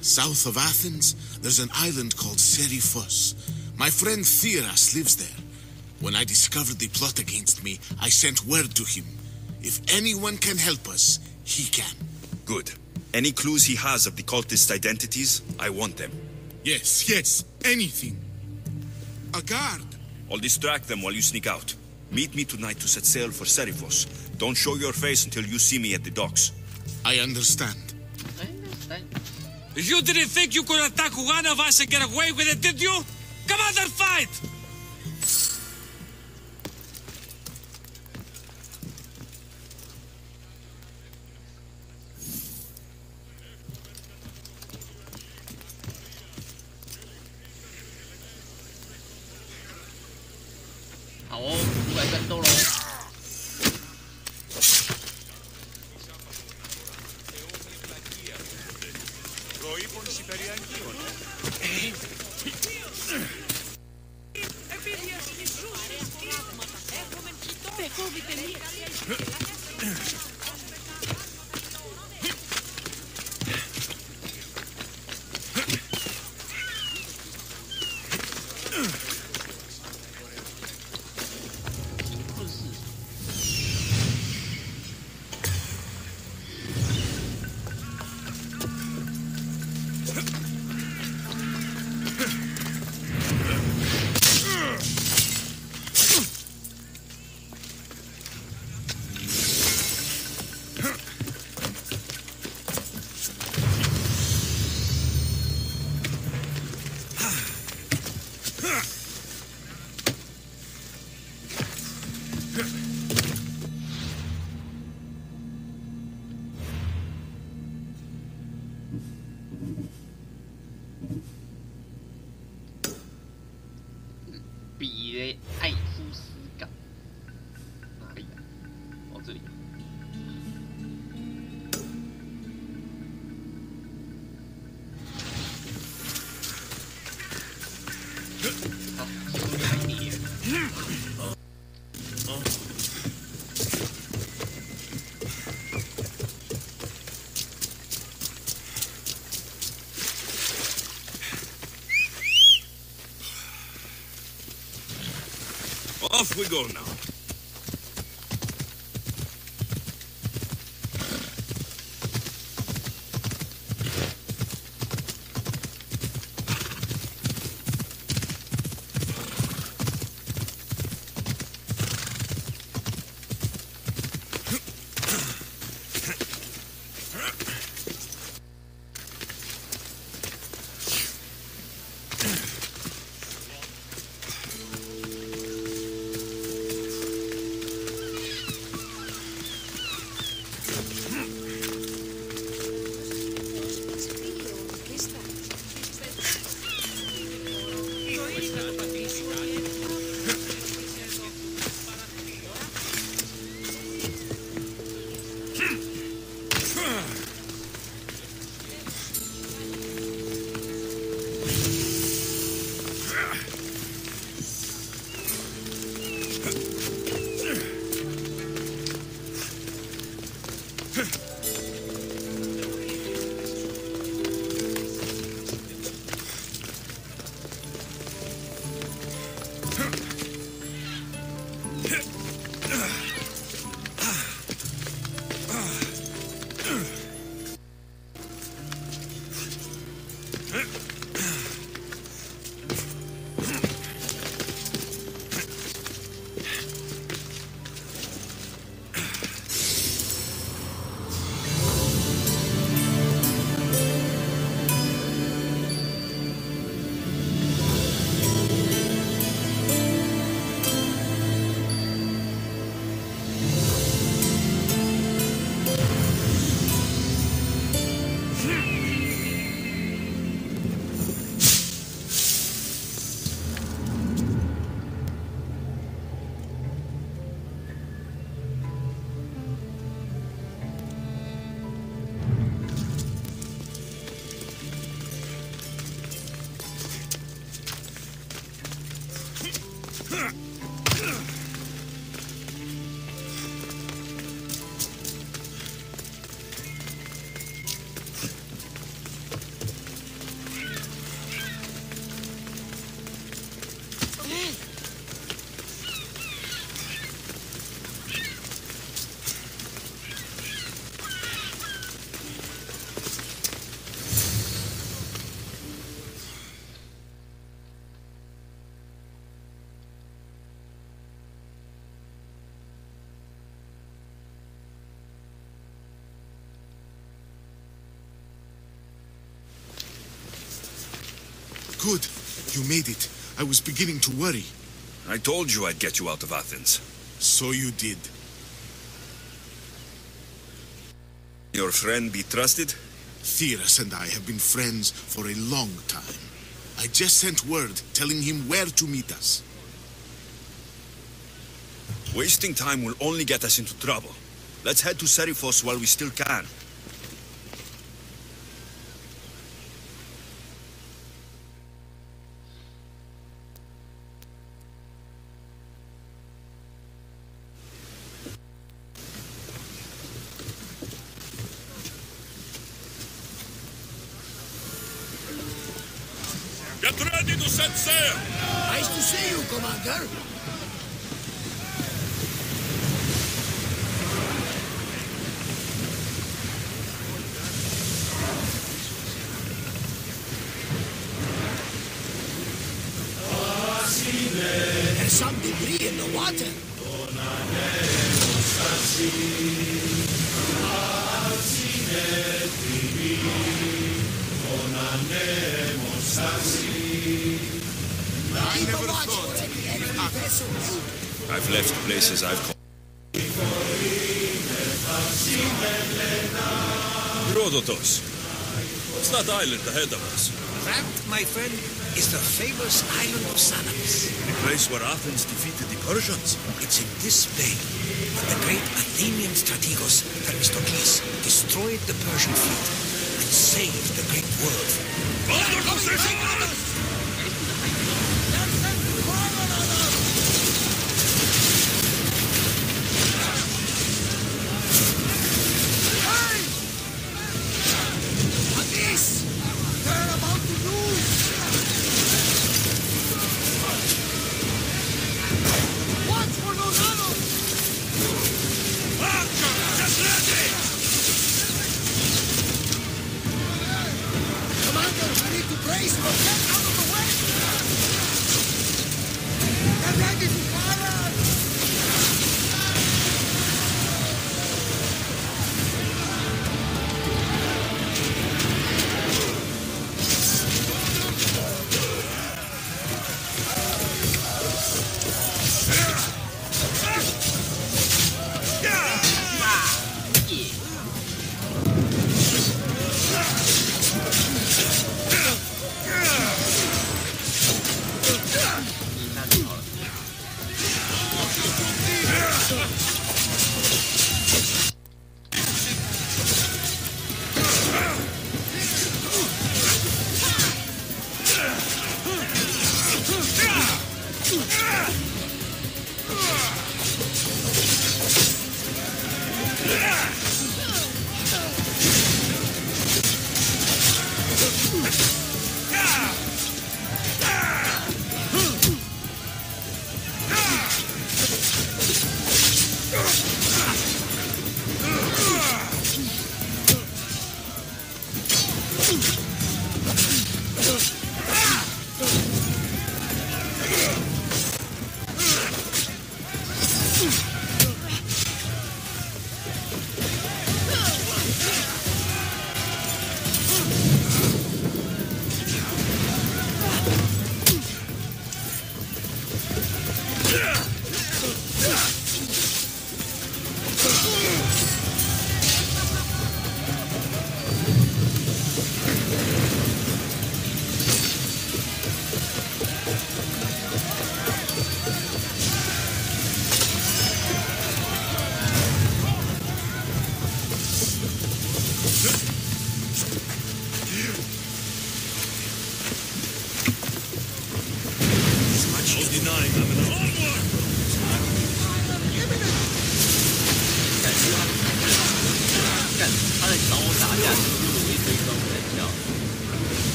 South of Athens, there's an island called Seriphos. My friend Theras lives there. When I discovered the plot against me, I sent word to him. If anyone can help us, he can. Good. Any clues he has of the cultist identities, I want them. Yes, anything. A guard. I'll distract them while you sneak out. Meet me tonight to set sail for Seriphos. Don't show your face until you see me at the docks. I understand. You didn't think you could attack one of us and get away with it, did you? Come on and fight!比雷艾夫斯港哪里啊？哦，这里。好，出海点。Off we go now. Good. You made it. I was beginning to worry. I told you I'd get you out of Athens. So you did. Your friend be trusted? Theras and I have been friends for a long time. I just sent word telling him where to meet us. Wasting time will only get us into trouble. Let's head to Serifos while we still can. Get ready to set sail! Nice to see you, Commander. There's some debris in the water. I never thought to be enemy vessels. I've left places I've called. Herodotus. What's that island ahead of us? That, my friend, is the famous island of Salamis. The place where Athens defeated the Persians. It's in this bay that the great Athenian strategos Themistocles destroyed the Persian fleet and saved the great world. Under position!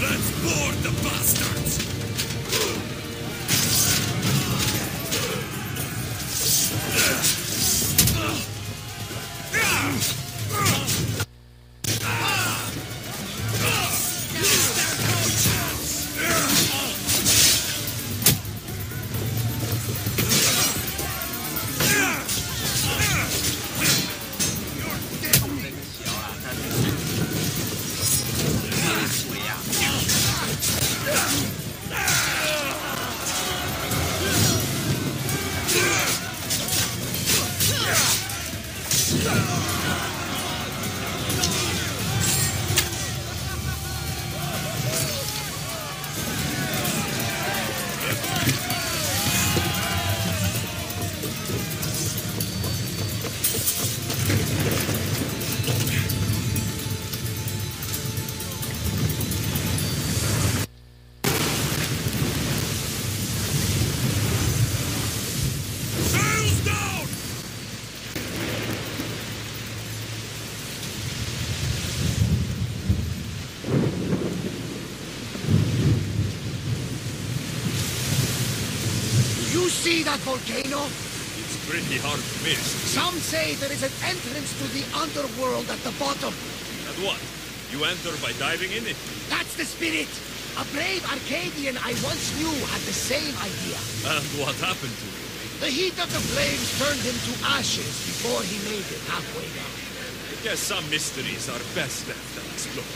Let's board the bastards! You see that volcano? It's pretty hard to miss. Some say there is an entrance to the underworld at the bottom. And what? You enter by diving in it? That's the spirit. A brave Arcadian I once knew had the same idea. And what happened to him? The heat of the flames turned him to ashes before he made it halfway down. I guess some mysteries are best left unexplored.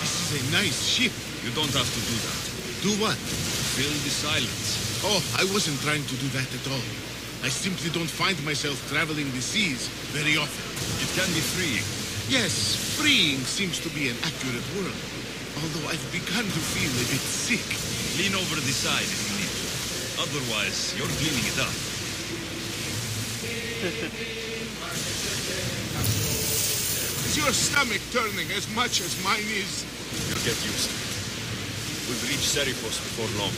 This is a nice ship. You don't have to do that. Do what? Fill the silence. Oh, I wasn't trying to do that at all. I simply don't find myself traveling the seas very often. It can be freeing. Yes, freeing seems to be an accurate word. Although I've begun to feel a bit sick. Lean over the side if you need to. Otherwise, you're cleaning it up. Is your stomach turning as much as mine is? You'll get used to it. We'll reach Serifos before long.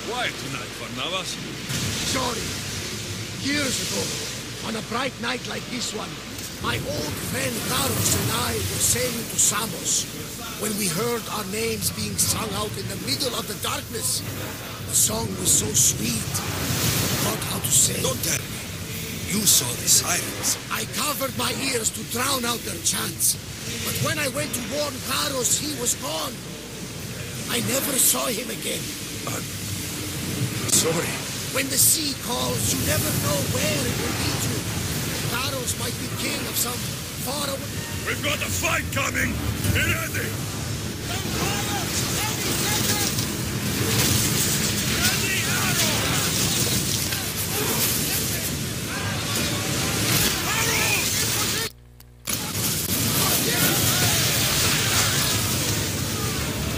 Quiet tonight, Barnabas. Sorry. Years ago, on a bright night like this one, my old friend Rrrrrr and I were sailing to Samos when we heard our names being sung out in the middle of the darkness. The song was so sweet, I forgot how to sing. Don't tell me. You saw the sirens. I covered my ears to drown out their chants. But when I went to warn Karos, he was gone. I never saw him again. Sorry. When the sea calls, you never know where it will lead you. Karos might be king of some far away... We've got a fight coming! Be ready!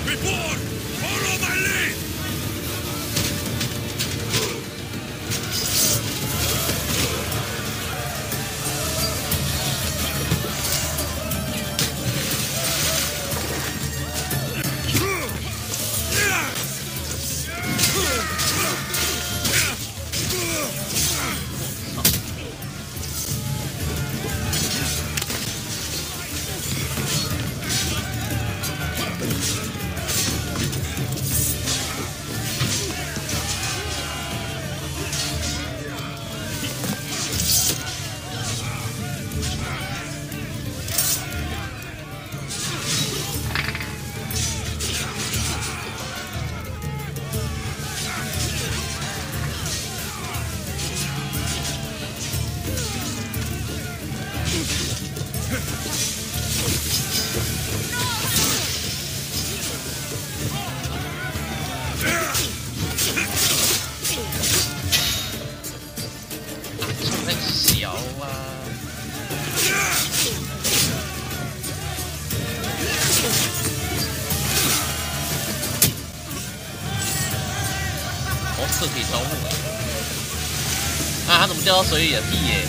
Before! Follow my lead!这可以招募了。啊，他怎么掉到水里了？屁耶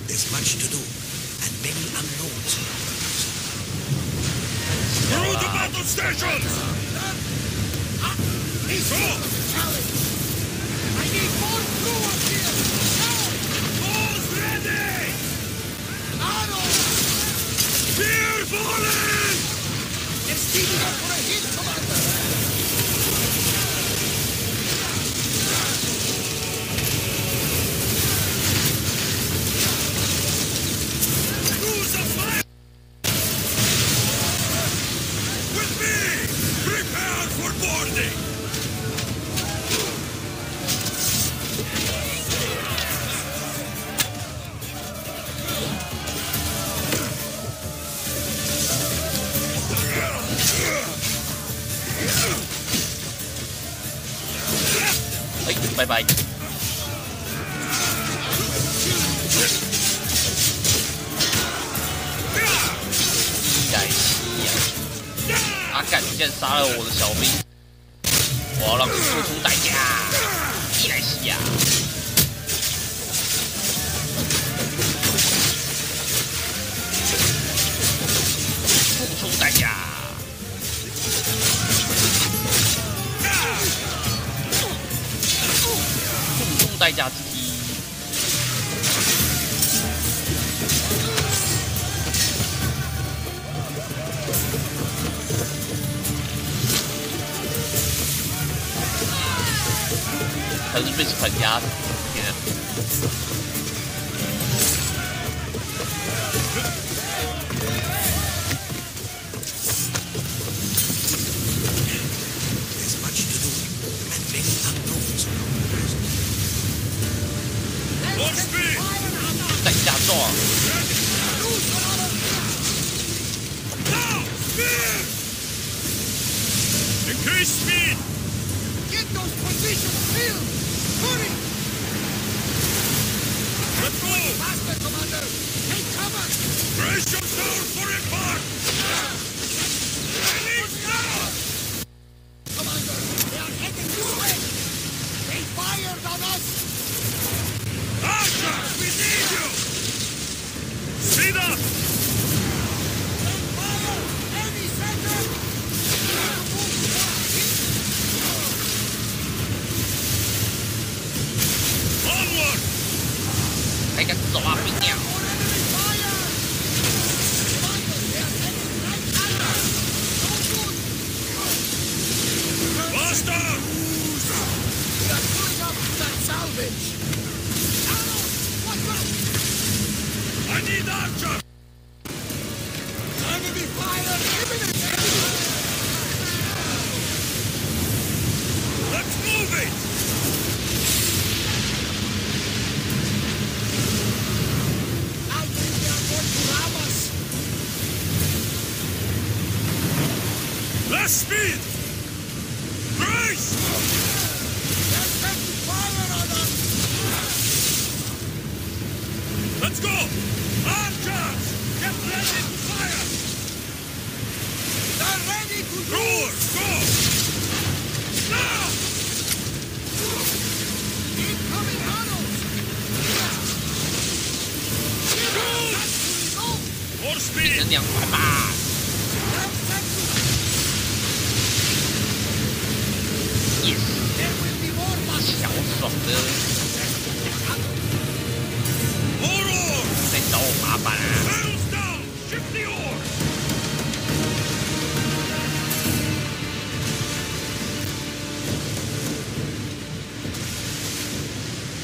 ！There's much to do, and many unknowns. Through the battle stations! He's challenge! I need more crew up here! All's ready! Arrows! Spear falling! They're steaming up for a hit, Commander! 拜拜。阿干，你竟然杀了我的小兵！我要让你付出代价！伊莱西亚，付出代价！付出代价之一。还是被船压死，天啊！代价撞！ Increase speed! Get those positions filled! Hurry! Let's move! Faster, Commander! Take cover! Brace yourself for impact! Release now! Commander, they are heading this way! They fired on us! Archers, we need you! Speed up! Don't fire! Any second! Onward! 还敢走啊，兵鸟！ Faster! We are pulling up that salvage! What's up? I need archers! Enemy fire imminent! Let's move it! I think they are going to ram us! Less speed! Brace! They're setting fire on us! Let's go! Archers! Get ready to fire! They're ready to Roar! Go! Now! incoming arrows! More speed! 变成200吧！ yes， 小爽的。在找我麻烦啊！ Shift the oar!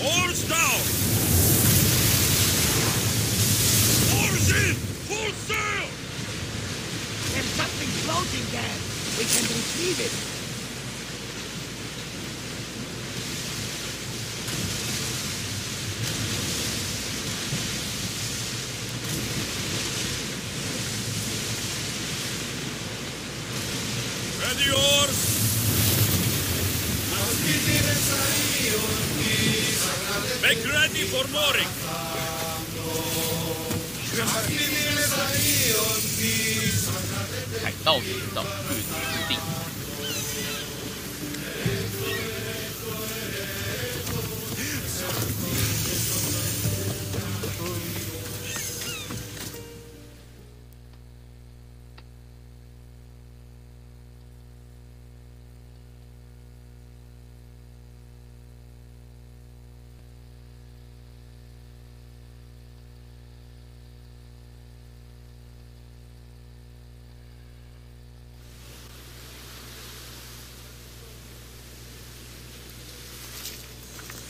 Oars down! Oars in! Full sail! There's something floating there! We can retrieve it! Ready oars! Make ready for mooring! 海盗寻找掠夺之地。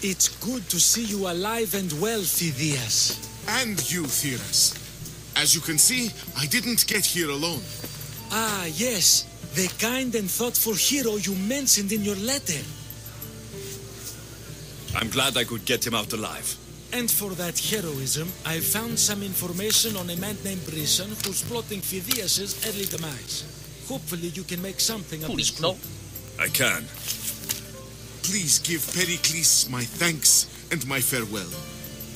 It's good to see you alive and well, Phidias. And you, Theras. As you can see, I didn't get here alone. Ah, yes. The kind and thoughtful hero you mentioned in your letter. I'm glad I could get him out alive. And for that heroism, I found some information on a man named Brisson who's plotting Phidias' early demise. Hopefully you can make something of this clue. I can. please give Pericles my thanks and my farewell.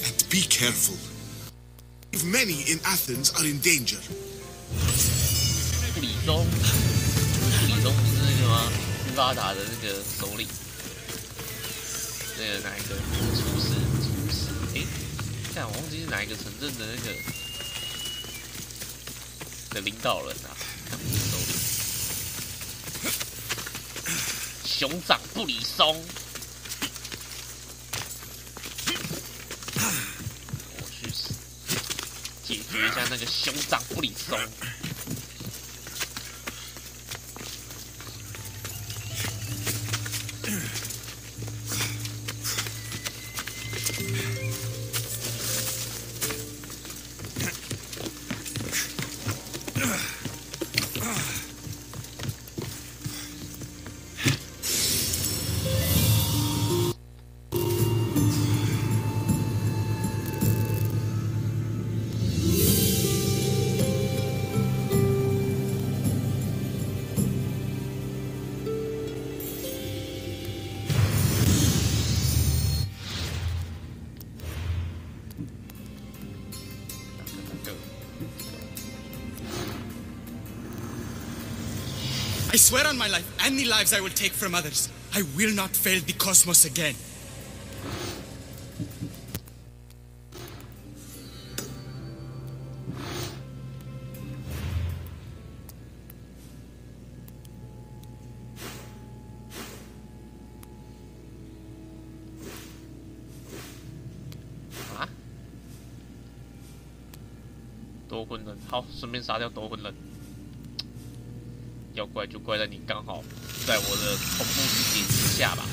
And be careful. If many in Athens are in danger. 布里松不是那个吗？斯巴达的那个首领，那个哪一个厨师？看我忘记是哪一个城镇的那个的领导人啊，看不是首领，熊掌布里松。我去解决一下那个熊掌布里松。I swear on my life, and the lives I will take from others, I will not fail the cosmos again. Ah? 夺魂人，好，顺便杀掉夺魂人。要怪就怪在你刚好在我的同步理解之下吧。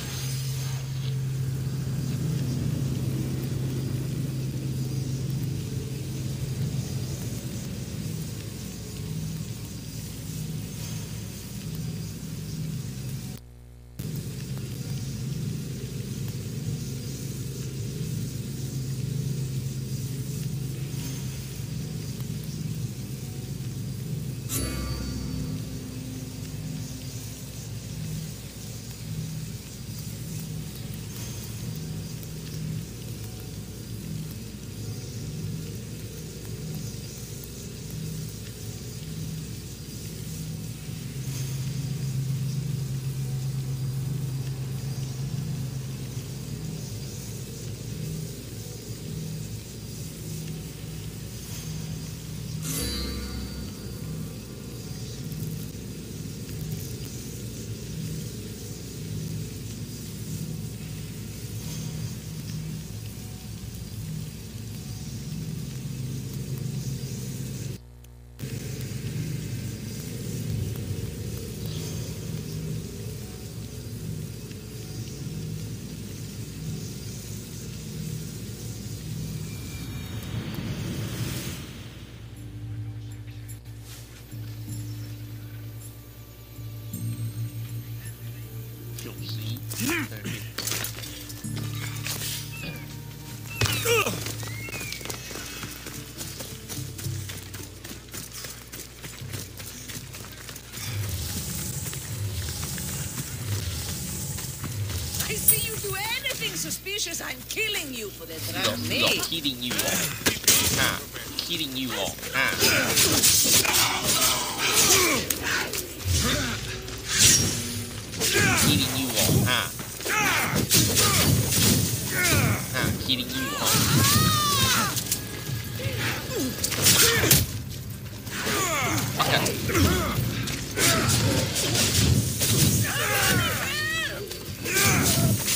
I see you do anything suspicious, I'm killing you for the me. Killing you all. Ah, killing you all. Ah. Killing you all. Ah. Ah, killing you all.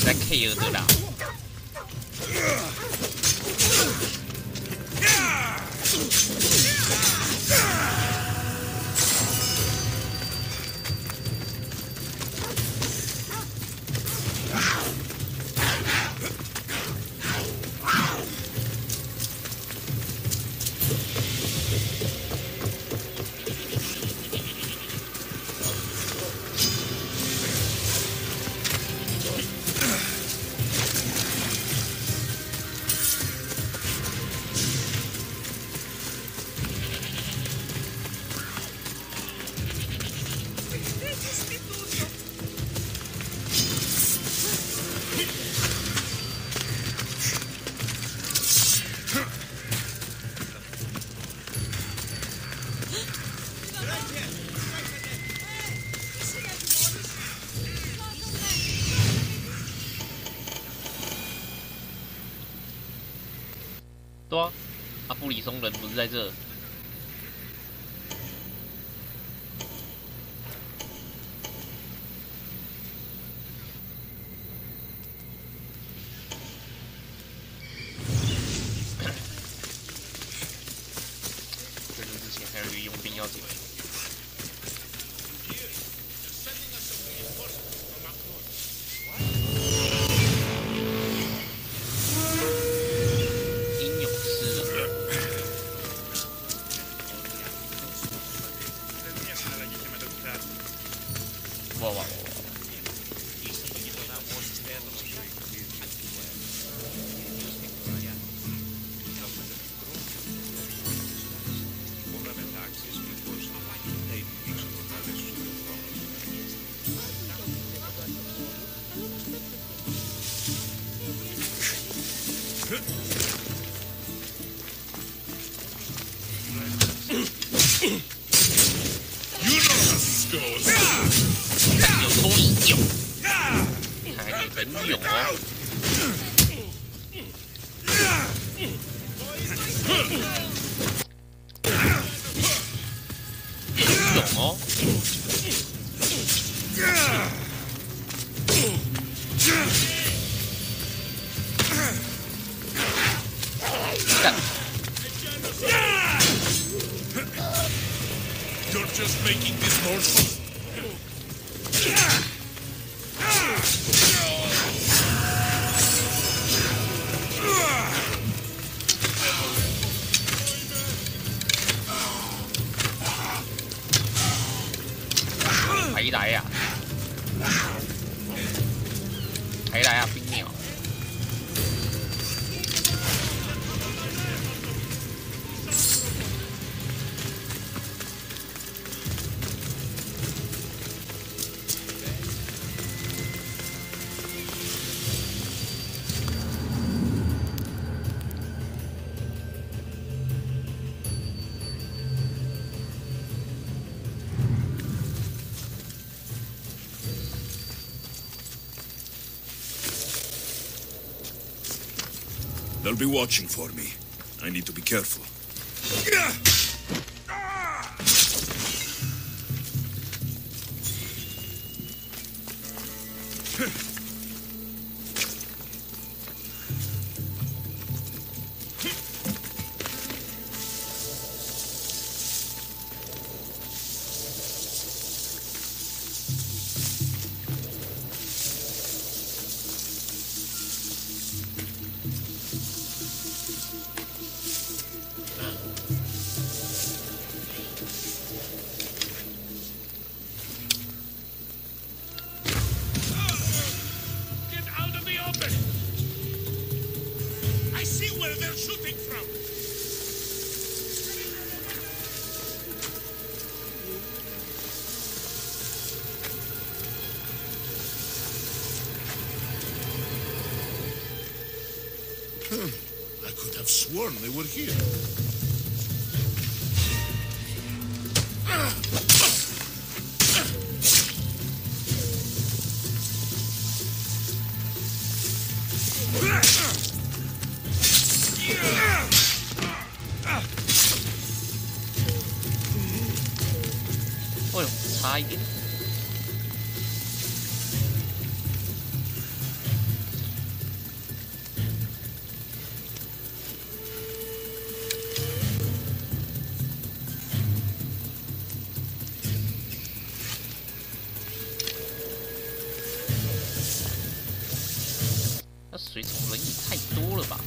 That KO 的啦。布里松人不是在这。在这之前还有一个佣兵要解决。You're just making this more fun. 谁来呀？谁来啊？冰鸟。They'll be watching for me. I need to be careful. I could have sworn they were here. Oh, 差一点。那随从人也太多了吧？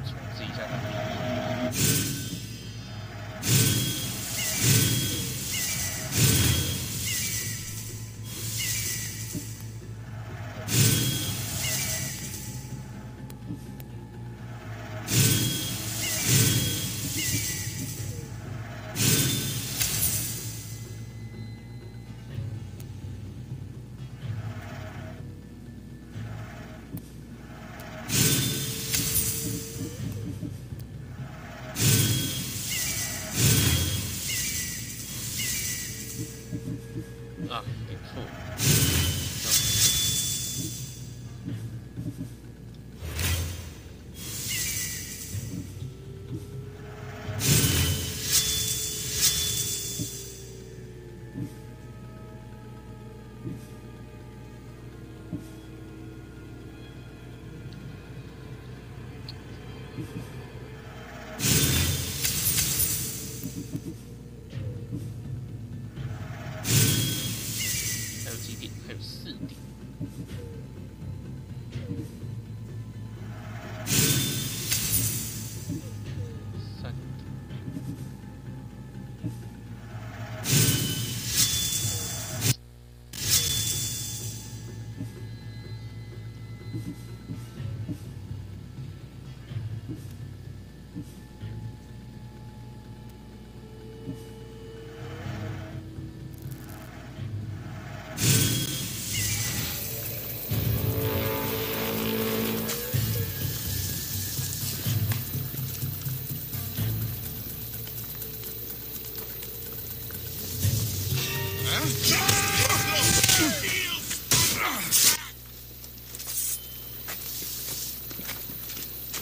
重置一下它。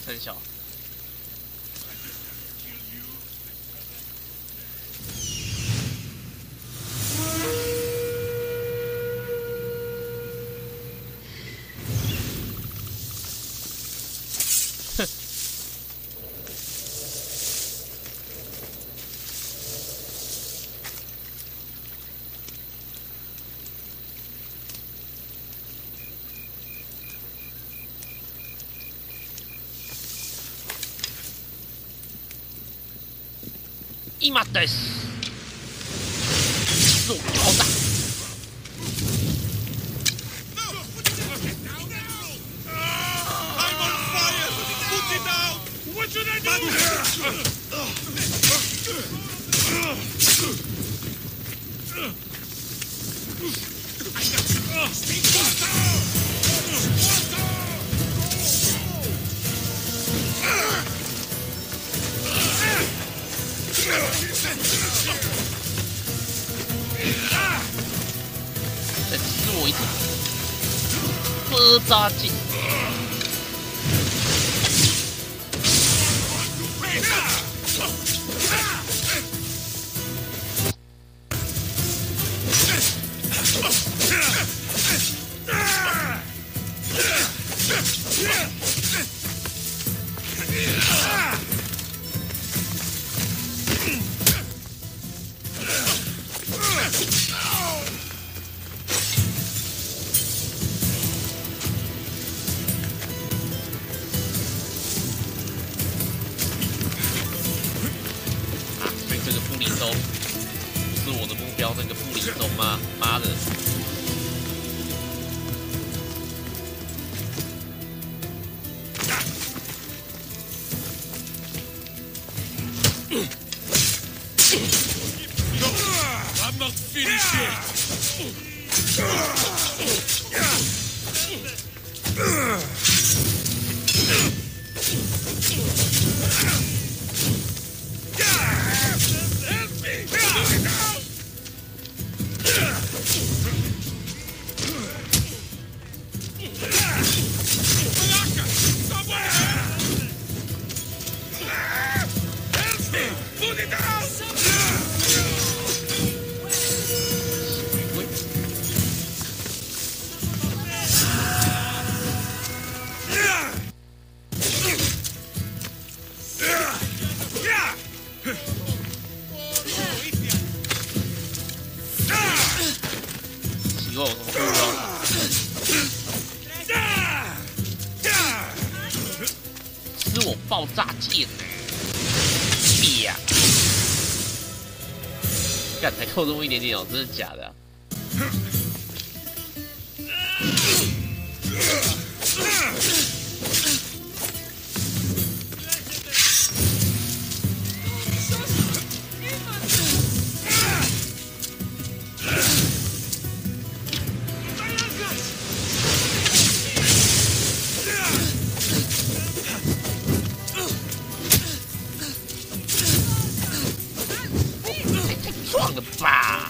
很小。今です。自我爆炸。I'm on fire! Put it out! What should I do? 再吃我一次，波扎劲。这个布里松不是我的目标，那个布里松吗？妈的！I'm not finished yet. 奇怪，我怎么不知道？是我爆炸剑，呀！干才扣这么一点点哦，真的假的啊？撞了吧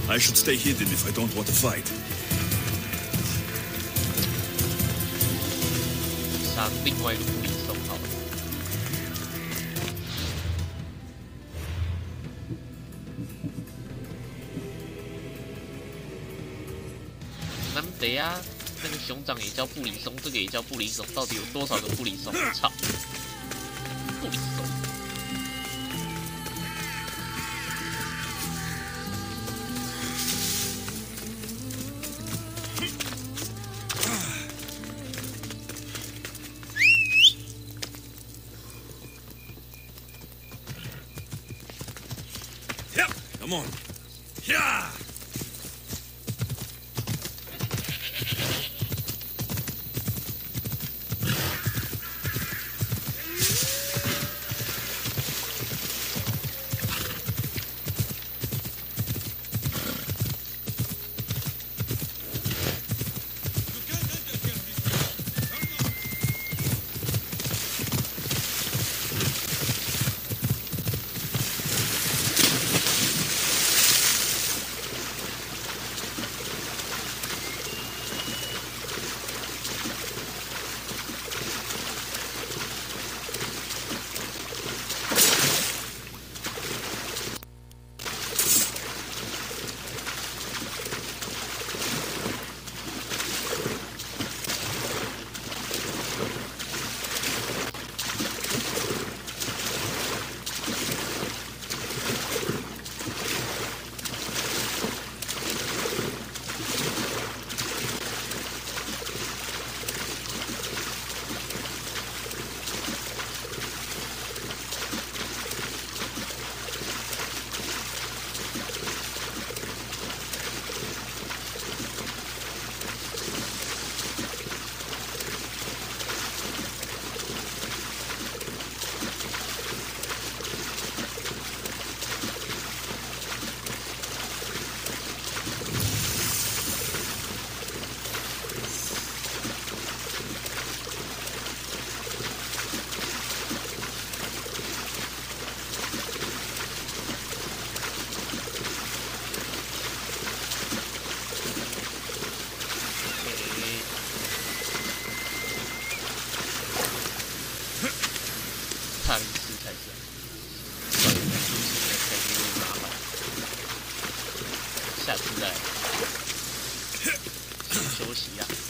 ！I should stay hidden if I don't want to fight. 杀另外一个布里松好了。难得啊，那个熊掌也叫布里松，这个也叫布里松，到底有多少个布里松？操！布里松。on. Yeah. 下次再休息一下。